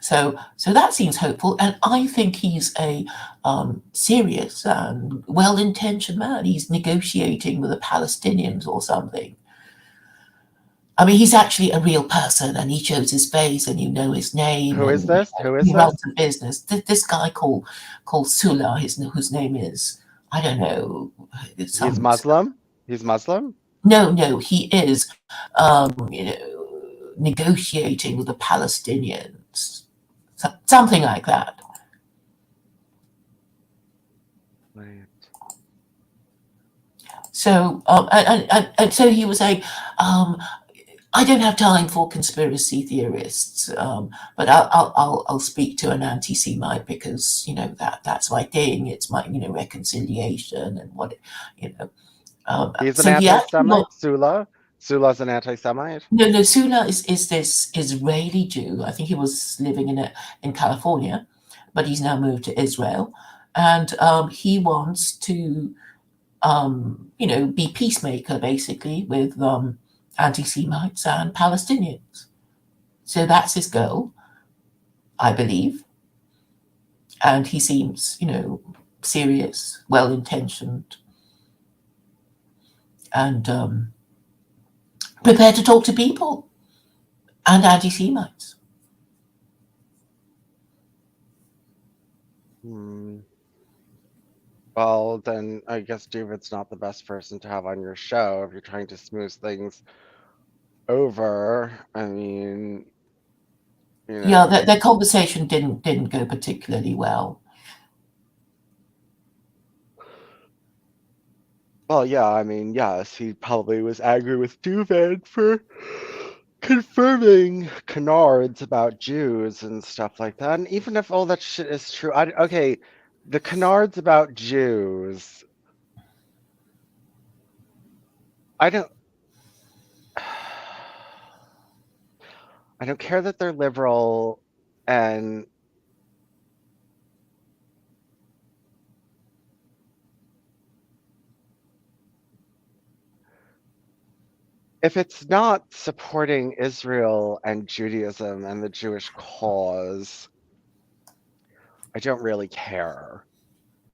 So that seems hopeful, and I think he's a serious and well-intentioned man. He's negotiating with the Palestinians or something. I mean, he's actually a real person, and he shows his face, and his name. Who is And this? Who is he this? runs a business. This guy called Sula, whose name is, I don't know. He's Muslim? He's Muslim? No, he is, negotiating with the Palestinians, something like that. Right. So, and so he was saying, I don't have time for conspiracy theorists, but I'll speak to an anti-Semite because that's my thing. It's my reconciliation and what He's an so he actually anti-Semite? Sula's an anti-Semite? No, Sula is this Israeli Jew. I think he was living in California, but he's now moved to Israel, and he wants to, be peacemaker basically with anti-Semites and Palestinians. So that's his goal, I believe, and he seems, serious, well-intentioned, and prepared to talk to people and anti-Semites. Well, then I guess David's not the best person to have on your show if you're trying to smooth things over. I mean, Yeah, their conversation didn't go particularly well. Well, yeah, I mean, yes, he probably was angry with Duvan for confirming canards about Jews and stuff like that. And even if all that shit is true, okay, the canards about Jews, I don't. I don't care that they're liberal, and if it's not supporting Israel and Judaism and the Jewish cause, I don't really care.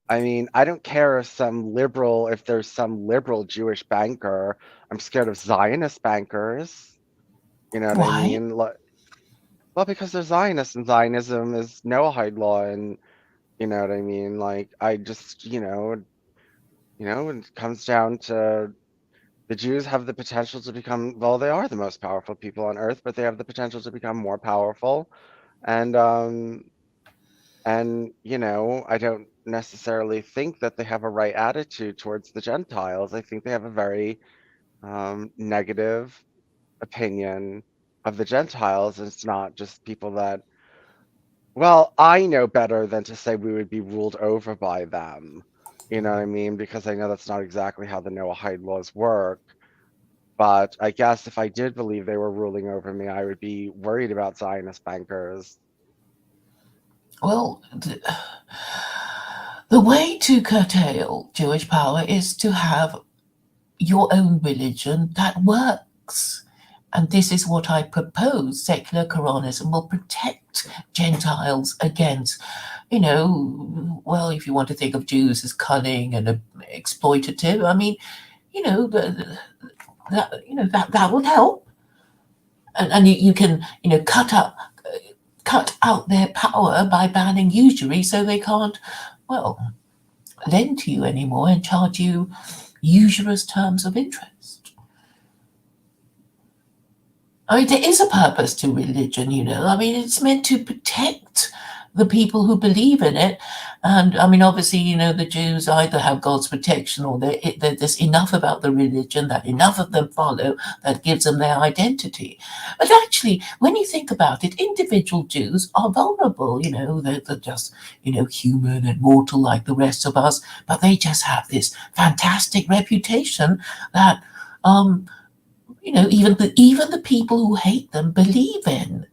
I mean, I don't care if there's some liberal Jewish banker. I'm scared of Zionist bankers. You know what I Why? mean? Well, because they're Zionists and Zionism is Noahide law, and you know what I mean? Like, I just, it comes down to the Jews have the potential to become, well, they are the most powerful people on earth, but they have the potential to become more powerful. And I don't necessarily think that they have a right attitude towards the Gentiles. I think they have a very negative opinion of the Gentiles. And it's not just people that, well, I know better than to say we would be ruled over by them. You know what I mean? Because I know that's not exactly how the Noahide laws work. But I guess if I did believe they were ruling over me, I would be worried about Zionist bankers. Well, the way to curtail Jewish power is to have your own religion that works. And this is what I propose. Secular Quranism will protect Gentiles against, well, if you want to think of Jews as cunning and exploitative, I mean, that would help. And you can, cut out their power by banning usury so they can't, well, lend to you anymore and charge you usurious terms of interest. I mean, there is a purpose to religion, I mean, it's meant to protect the people who believe in it. And I mean, obviously, the Jews either have God's protection or there's enough about the religion that enough of them follow that gives them their identity. But actually, when you think about it, individual Jews are vulnerable, they're just, human and mortal like the rest of us, but they just have this fantastic reputation that, even the people who hate them believe in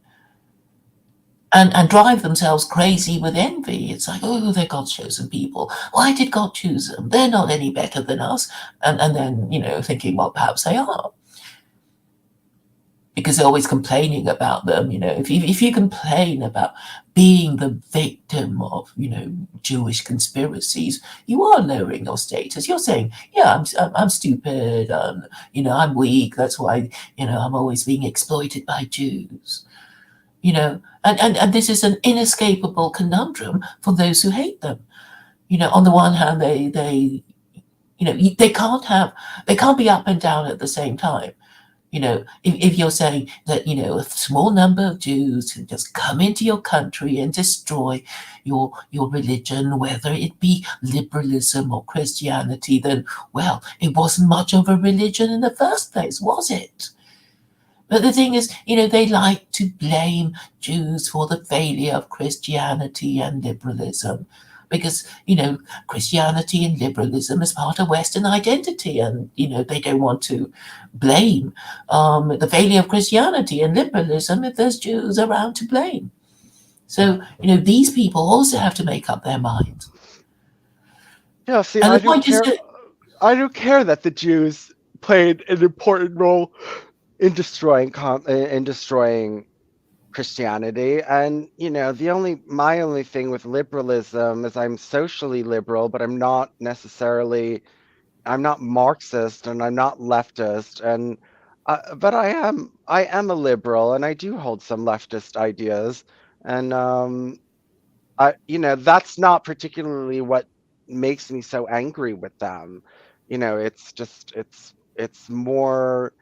and drive themselves crazy with envy. It's like, oh, they're God's chosen people. Why did God choose them? They're not any better than us. And then, thinking, well, perhaps they are. Because they're always complaining about them. If you complain about being the victim of, Jewish conspiracies, you are lowering your status. You're saying, yeah, I'm stupid. I'm weak. That's why, I'm always being exploited by Jews. And this is an inescapable conundrum for those who hate them. On the one hand, they they can't be up and down at the same time. If you're saying that, a small number of Jews can just come into your country and destroy your religion, whether it be liberalism or Christianity, then, well, it wasn't much of a religion in the first place, was it? But the thing is, they like to blame Jews for the failure of Christianity and liberalism. Because, Christianity and liberalism is part of Western identity, and, they don't want to blame the failure of Christianity and liberalism if there's Jews around to blame. So, these people also have to make up their minds. Yeah, see, And I the don't point is care. that, I don't care that the Jews played an important role in destroying Christianity. And my only thing with liberalism is I'm socially liberal, but I'm not Marxist and I'm not leftist. And but I am a liberal, and I do hold some leftist ideas. And that's not particularly what makes me so angry with them. It's just it's more,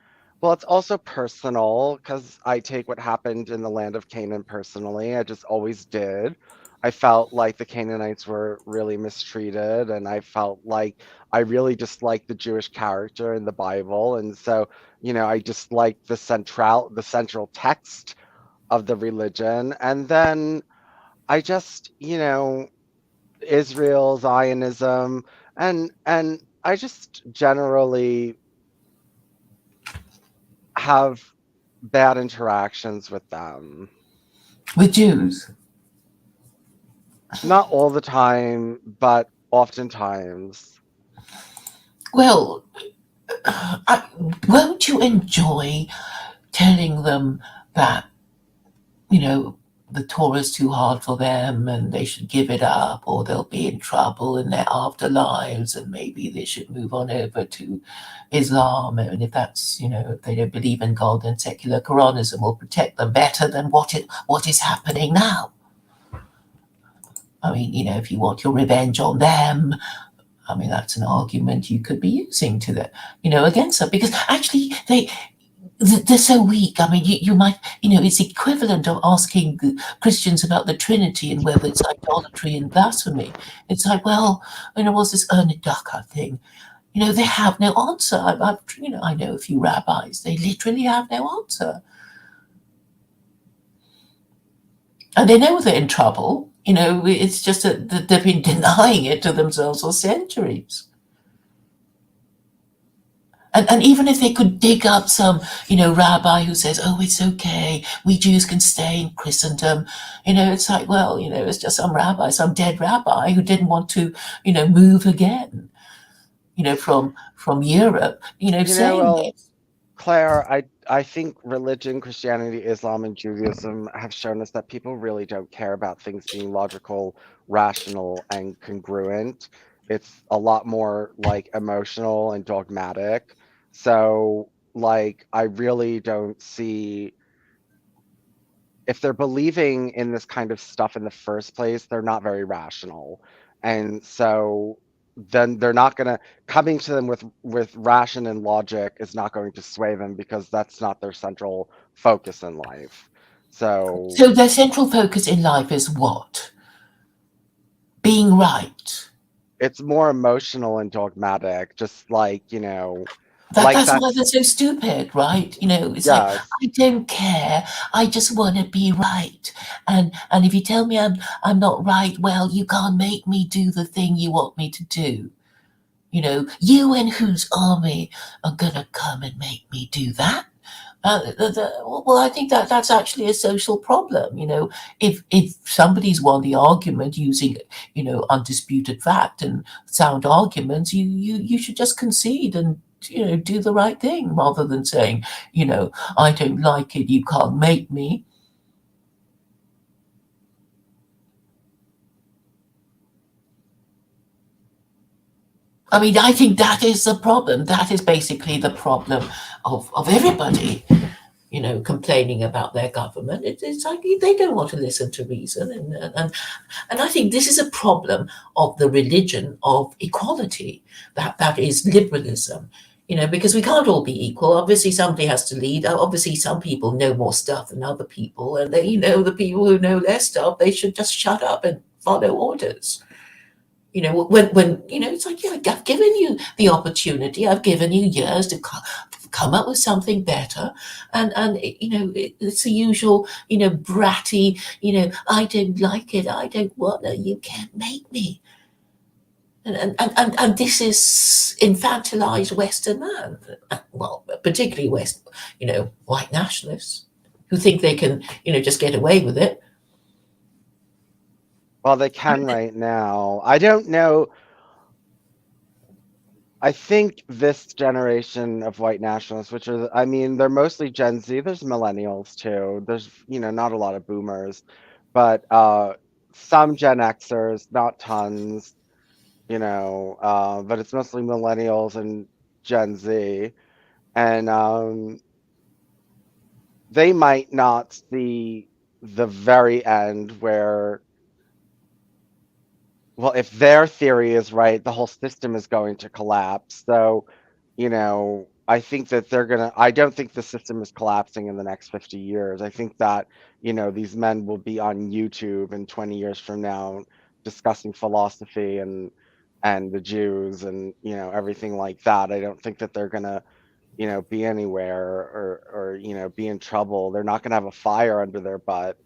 well, it's also personal because I take what happened in the land of Canaan personally. I just always did. I felt like the Canaanites were really mistreated, and I felt like I really disliked the Jewish character in the Bible. And so, I disliked the central text of the religion. And then I just, Israel, Zionism, and I just generally have bad interactions with them. With Jews? Not all the time, but oftentimes. Well, won't you enjoy telling them that, you know, the Torah is too hard for them and they should give it up, or they'll be in trouble in their afterlives and maybe they should move on over to Islam? And if that's, if they don't believe in God, then secular Quranism will protect them better than what is happening now. I mean, if you want your revenge on them, I mean, that's an argument you could be using to the, against them, because actually they're so weak. I mean, you might, it's equivalent of asking Christians about the Trinity and whether it's idolatry and blasphemy. It's like, well, what's this Ernest Ducker thing? They have no answer. I know a few rabbis, they literally have no answer. And they know they're in trouble. It's just that they've been denying it to themselves for centuries. And even if they could dig up some, rabbi who says, oh, it's okay, we Jews can stay in Christendom, it's like, well, it's just some rabbi, some dead rabbi who didn't want to, move again, from Europe, saying this. Claire, I think religion, Christianity, Islam, and Judaism have shown us that people really don't care about things being logical, rational, and congruent. It's a lot more like emotional and dogmatic. So, like, I really don't see if they're believing in this kind of stuff in the first place, they're not very rational. And so then they're not going to coming to them with ration and logic is not going to sway them because that's not their central focus in life. So their central focus in life is what? Being right. It's more emotional and dogmatic, just like, That's why they're so stupid, right? It's like, I don't care. I just want to be right. And if you tell me I'm not right, well, you can't make me do the thing you want me to do. You and whose army are gonna come and make me do that? Well, I think that's actually a social problem. If somebody's won the argument using undisputed fact and sound arguments, you should just concede and do the right thing rather than saying, I don't like it, you can't make me. I mean, I think that is the problem. That is basically the problem of everybody, complaining about their government. It's like they don't want to listen to reason. And I think this is a problem of the religion of equality, that is liberalism. Because we can't all be equal. Obviously, somebody has to lead. Obviously, some people know more stuff than other people. And the people who know less stuff, they should just shut up and follow orders. When it's like, yeah, I've given you the opportunity, I've given you years to come up with something better, and it's the usual, bratty, I don't like it, I don't want it, you can't make me. And this is infantilized Western man, well, particularly white nationalists who think they can, just get away with it. Well, they can right now. I don't know. I think this generation of white nationalists, which are, I mean, they're mostly Gen Z. There's millennials too. There's, not a lot of boomers, but some Gen Xers, not tons, but it's mostly millennials and Gen Z. And they might not see the very end where, well, if their theory is right, the whole system is going to collapse. So, I think that I don't think the system is collapsing in the next 50 years. I think that, these men will be on YouTube in 20 years from now discussing philosophy and the Jews and, everything like that. I don't think that they're going to, be anywhere or, be in trouble. They're not going to have a fire under their butt.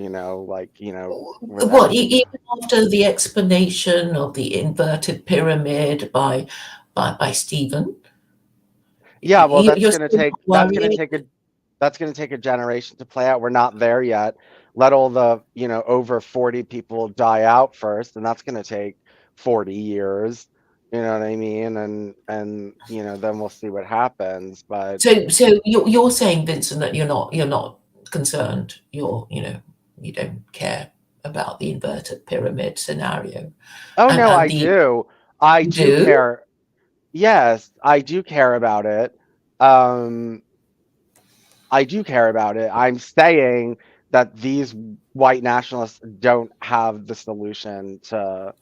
What, even after the explanation of the inverted pyramid by Stephen? Yeah, well, that's going to take That's going to take a generation to play out. We're not there yet. Let all the, over 40 people die out first, and that's going to take 40 years. You know what I mean? And then we'll see what happens. But So you're saying, Vincent, that you're not concerned. You don't care about the inverted pyramid scenario, oh no, and I the do. I you do do. care. Yes, I do care about it. Um, I do care about it. I'm saying that these white nationalists don't have the solution to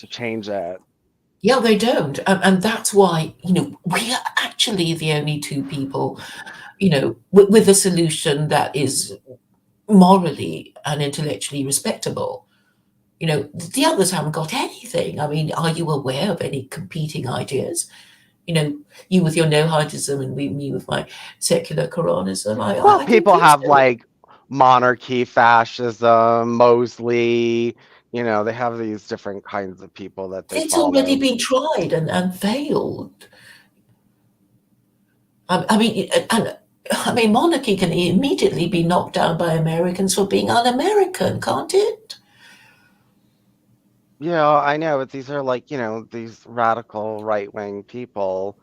change it. Yeah, they don't, and that's why we are actually the only two people, with a solution that is morally and intellectually respectable. The others haven't got anything. I mean, are you aware of any competing ideas? You with your Noahidism and me with my secular Quranism. Well, I don't people think have so. like monarchy, fascism, Mosley, they have these different kinds of people that they It's already follow. been tried and failed. I mean, monarchy can immediately be knocked down by Americans for being un-American, can't it? Yeah, I know, but these are like, these radical right-wing people.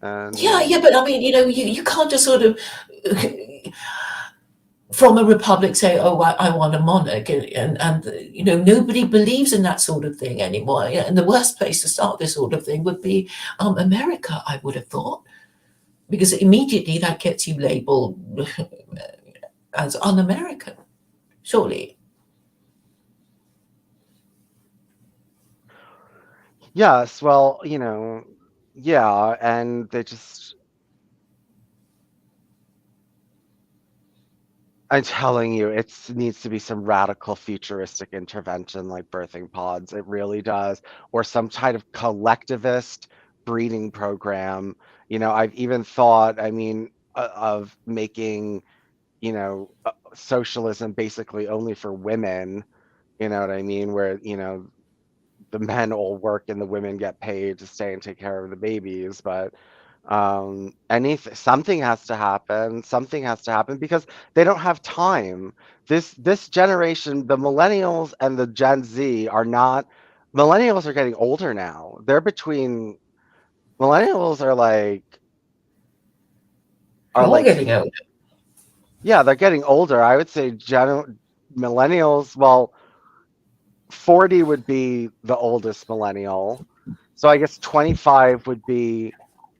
Yeah, And yeah, but I mean, you can't just sort of from a republic say, "Oh, I want a monarch," and nobody believes in that sort of thing anymore. And the worst place to start this sort of thing would be America, I would have thought, because immediately that gets you labeled as un-American, surely. yes, well, yeah, and they just I'm telling you, it needs to be some radical futuristic intervention like birthing pods. It really does. Or some kind of collectivist breeding program. I've even thought, I mean, of making, socialism basically only for women. You know what I mean? Where, the men all work and the women get paid to stay and take care of the babies. But anything, something has to happen because they don't have time. This generation, the millennials and the Gen Z are not. Millennials are getting older now. They're between millennials are You're like getting old. yeah, they're getting older. I would say millennials, well, 40 would be the oldest millennial. So I guess 25 would be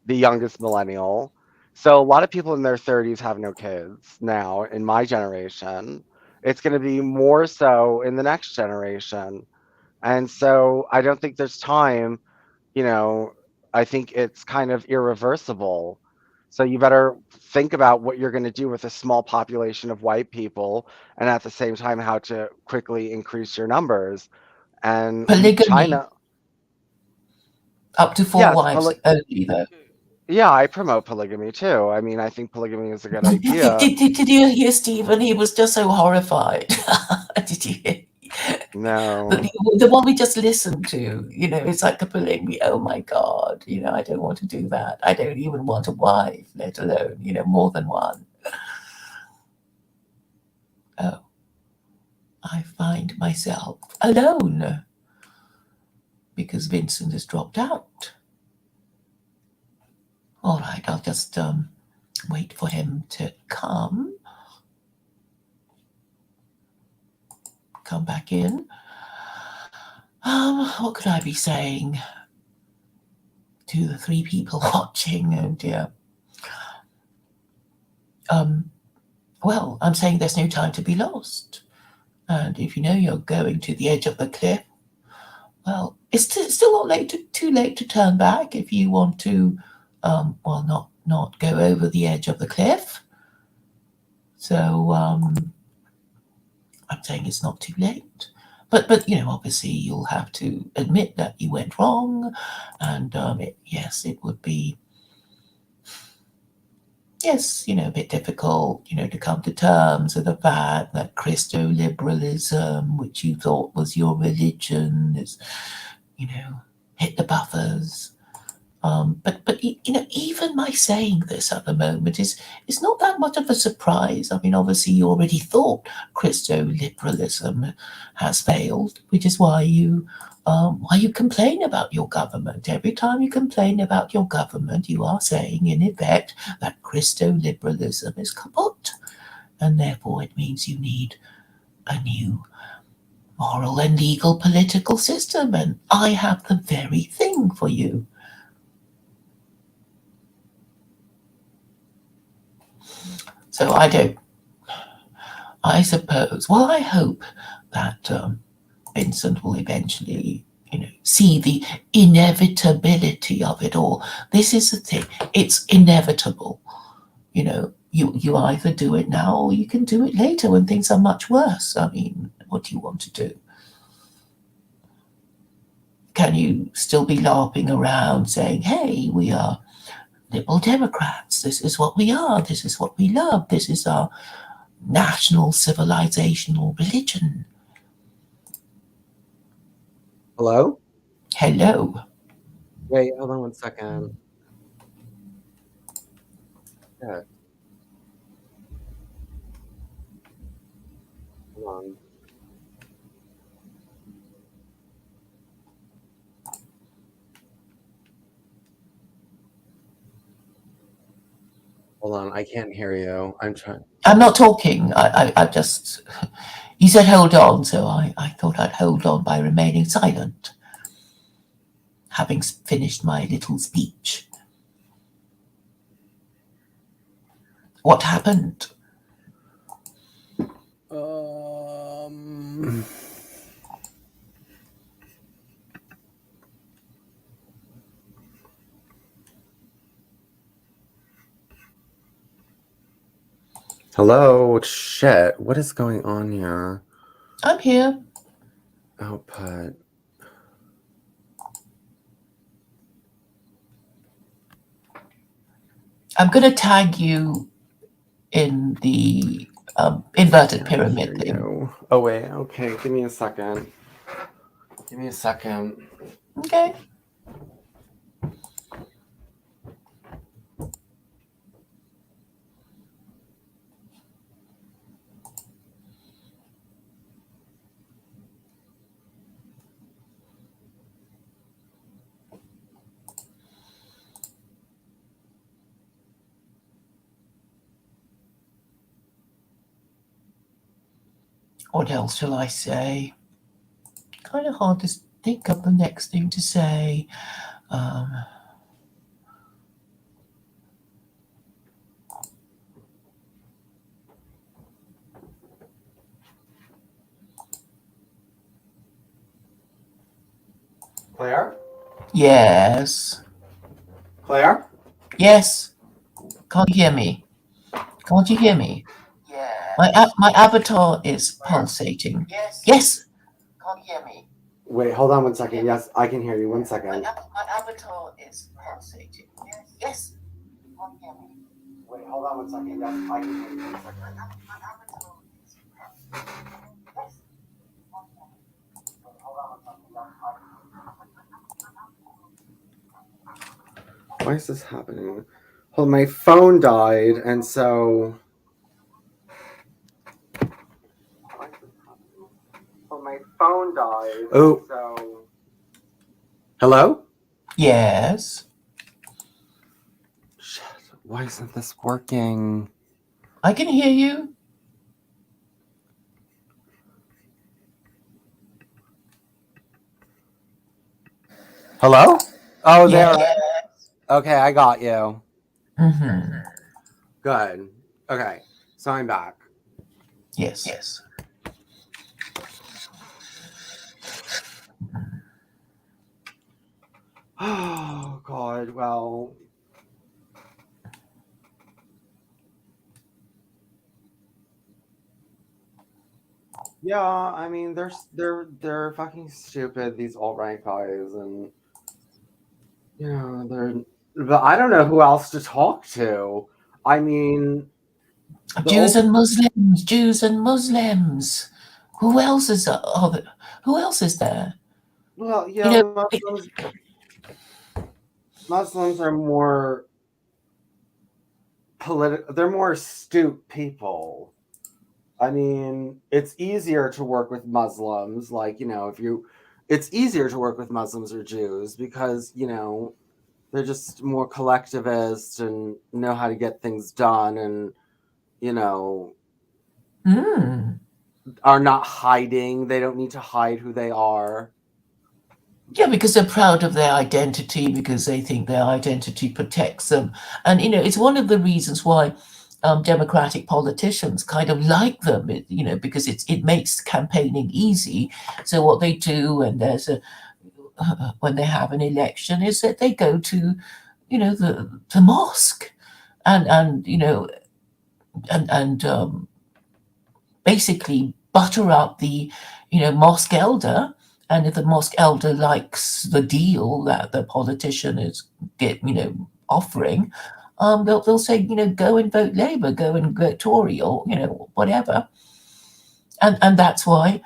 the youngest millennial. So a lot of people in their 30s have no kids now in my generation. It's going to be more so in the next generation. And so I don't think there's time, you know, I think it's kind of irreversible. So you better think about what you're going to do with a small population of white people and at the same time how to quickly increase your numbers. And Polygamy, China, up to four yes, wives only, though. yeah, I promote polygamy too. I mean, I think polygamy is a good Did, did, idea. did, did you hear Stephen? He was just so horrified. Did you hear? No. The one we just listened to, it's like a polygamy. Oh my God, I don't want to do that. I don't even want a wife, let alone, more than one. Oh, I find myself alone because Vincent has dropped out. All right, I'll just wait for him to come back in. What could I be saying to the three people watching? Oh dear. Well, I'm saying there's no time to be lost. And if you know you're going to the edge of the cliff, well, it's still not too late to turn back if you want to, not go over the edge of the cliff. So I'm saying it's not too late. But obviously you'll have to admit that you went wrong, and it would be a bit difficult, to come to terms with the fact that Christo-liberalism, which you thought was your religion, is, hit the buffers. But even my saying this at the moment is not that much of a surprise. I mean, obviously, you already thought Christo-liberalism has failed, which is why you complain about your government. Every time you complain about your government, you are saying, in effect, that Christo-liberalism is kaput, and therefore it means you need a new moral and legal political system, and I have the very thing for you. So I suppose, well, I hope that Vincent will eventually, see the inevitability of it all. This is the thing, it's inevitable. You either do it now or you can do it later when things are much worse. I mean, what do you want to do? Can you still be LARPing around saying, hey, we are Liberal Democrats, this is what we are, this is what we love, this is our national civilizational religion? Hello? Hello. Wait, hold on one second. Yeah. Hold on. Hold on, I can't hear you. I'm not talking. I just, you said hold on, so I thought I'd hold on by remaining silent, having finished my little speech. What happened? Hello? Shit, what is going on here? I'm here. Output. I'm going to tag you in the inverted pyramid thing. Oh, wait, okay, give me a second. Give me a second. Okay. What else shall I say? Kind of hard to think of the next thing to say. Claire? Yes. Claire? Yes. Can't you hear me? Can't you hear me? Yeah. My avatar is pulsating. Yes. Can't you hear me? Wait, hold on one second. Yes, I can hear you. 1 second. My avatar is pulsating. Yes. Can't you hear me? Wait, hold on 1 second. Yes, I can hear you. 1 second. My avatar is pulsating. Yes. Hold on 1 second. Yes, I can hear you. Why is this happening? Well, my phone died, and so. Well, my phone died. Oh. So. Hello? Yes. Shit, why isn't this working? I can hear you. Hello? Oh, Yes. there. Okay, I got you. Mm-hmm. Good. Okay, so I'm back. Yes. Oh, God. Well. Yeah, I mean, they're fucking stupid, these alt-right guys, and but I don't know who else to talk to. I mean, Jews and Muslims. Who else is Who else is there? Well, yeah, Muslims. Muslims are more political. They're more astute people. I mean, it's easier to work with Muslims. Like, it's easier to work with Muslims or Jews because, they're just more collectivist and know how to get things done and, are not hiding. They don't need to hide who they are. Yeah, because they're proud of their identity, because they think their identity protects them. And, it's one of the reasons why Democratic politicians kind of like them, because it makes campaigning easy. So what they do when they have an election is that they go to, the mosque and basically butter up the, mosque elder. And if the mosque elder likes the deal that the politician is offering, they'll say, go and vote Labour, go and vote Tory, or whatever. And that's why,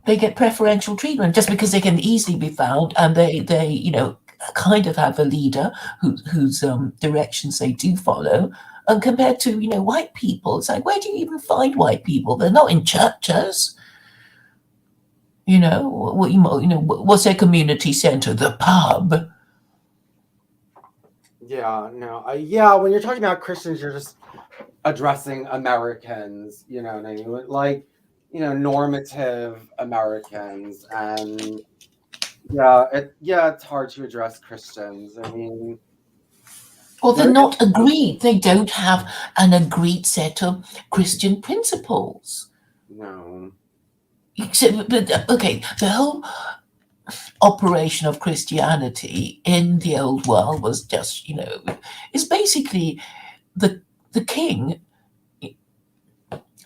they get preferential treatment just because they can easily be found, and they kind of have a leader whose directions they do follow. And compared to white people, it's like, where do you even find white people? They're not in churches. What's their community center? The pub. Yeah, no. Yeah, when you're talking about Christians, you're just addressing Americans, you know what I mean? Like, normative Americans. And it's hard to address Christians. I mean, Well, they're not agreed. They don't have an agreed set of Christian principles. no. But okay, the whole operation of Christianity in the old world was just, is basically the king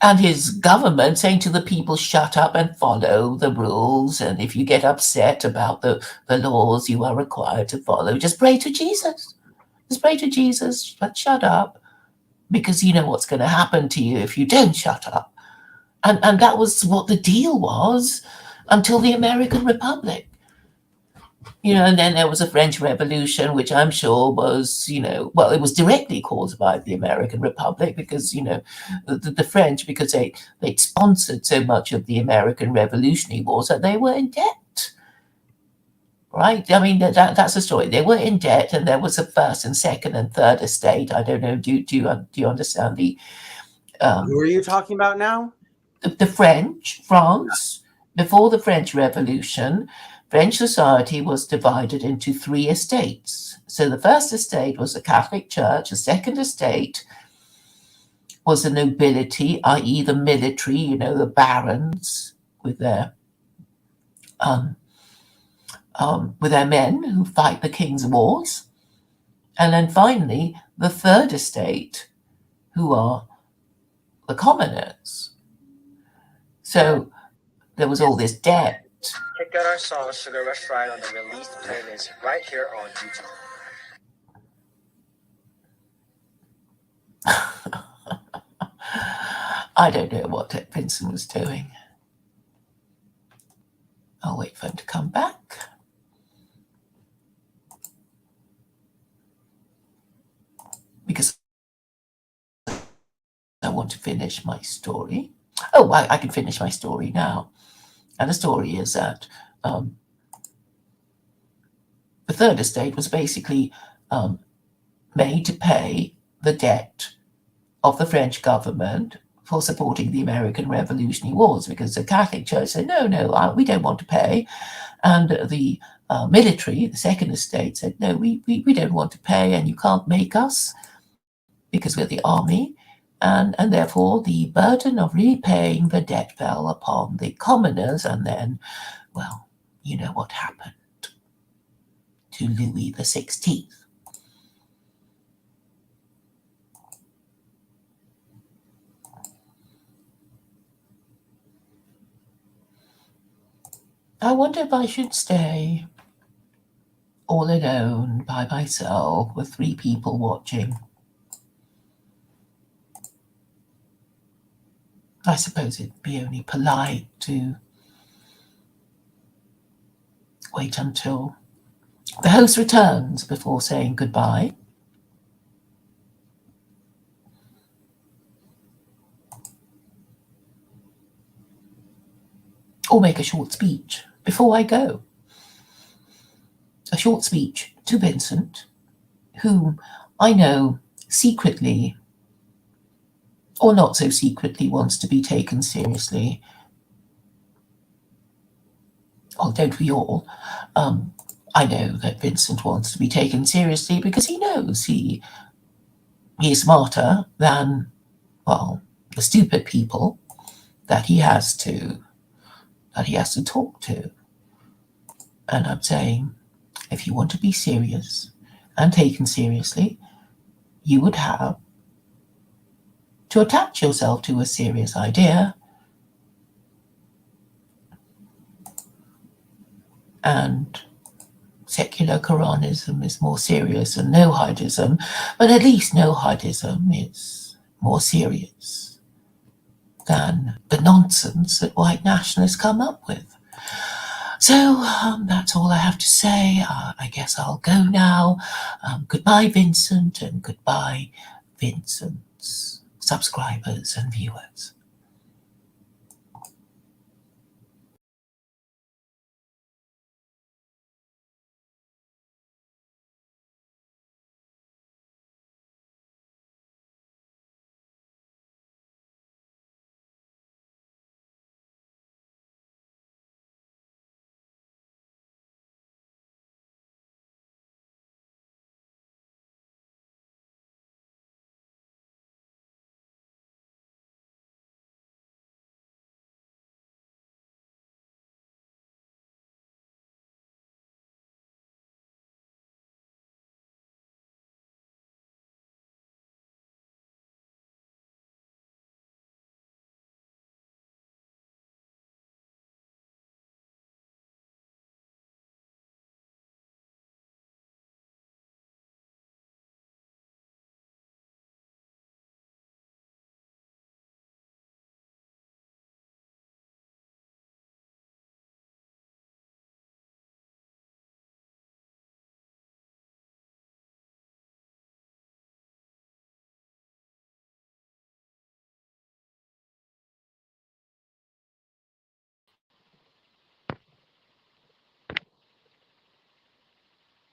and his government saying to the people, shut up and follow the rules. And if you get upset about the laws you are required to follow, just pray to Jesus. Just pray to Jesus, but shut up, because you know what's going to happen to you if you don't shut up. And that was what the deal was until the American Republic. And then there was a French Revolution, which I'm sure was, it was directly caused by the American Republic because, the French, because they'd sponsored so much of the American Revolutionary Wars that they were in debt. Right? I mean, that's the story. They were in debt, and there was a first and second and third estate. I don't know. Do you understand the? Who are you talking about now? The France, before the French Revolution, French society was divided into three estates. So the first estate was the Catholic Church. The second estate was the nobility, i.e., the military. The barons with their men who fight the king's wars. And then finally, the third estate, who are the commoners. So there was all this debt. Check out our song Sugar Rush Ride on the released playlist right here on YouTube. I don't know what Vincent was doing. I'll wait for him to come back. Because I want to finish my story. Oh, I can finish my story now. And the story is that the third estate was basically made to pay the debt of the French government for supporting the American Revolutionary Wars, because the Catholic Church said, no, we don't want to pay. And the military, the second estate, said, no, we don't want to pay, and you can't make us because we're the army. And therefore, the burden of repaying the debt fell upon the commoners. And then, well, you know what happened to Louis XVI. I wonder if I should stay all alone by myself with 3 people watching. I suppose it'd be only polite to wait until The host returns before saying goodbye. Or make a short speech before I go. A short speech to Vincent, whom I know secretly, or not so secretly, wants to be taken seriously. Well, don't we all? I know that Vincent wants to be taken seriously because he knows he is smarter than, well, the stupid people that he has to talk to. And I'm saying, if you want to be serious and taken seriously, you would have to attach yourself to a serious idea and secular Quranism is more serious than Noahidism, but at least Noahidism is more serious than the nonsense that white nationalists come up with. So that's all I have to say. I guess I'll go now. Goodbye, Vincent, and goodbye, Vincent's subscribers and viewers.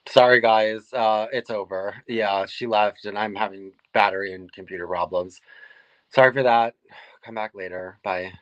Sorry, guys. It's over. Yeah, she left, and I'm having battery and computer problems. Sorry for that. Come back later. Bye.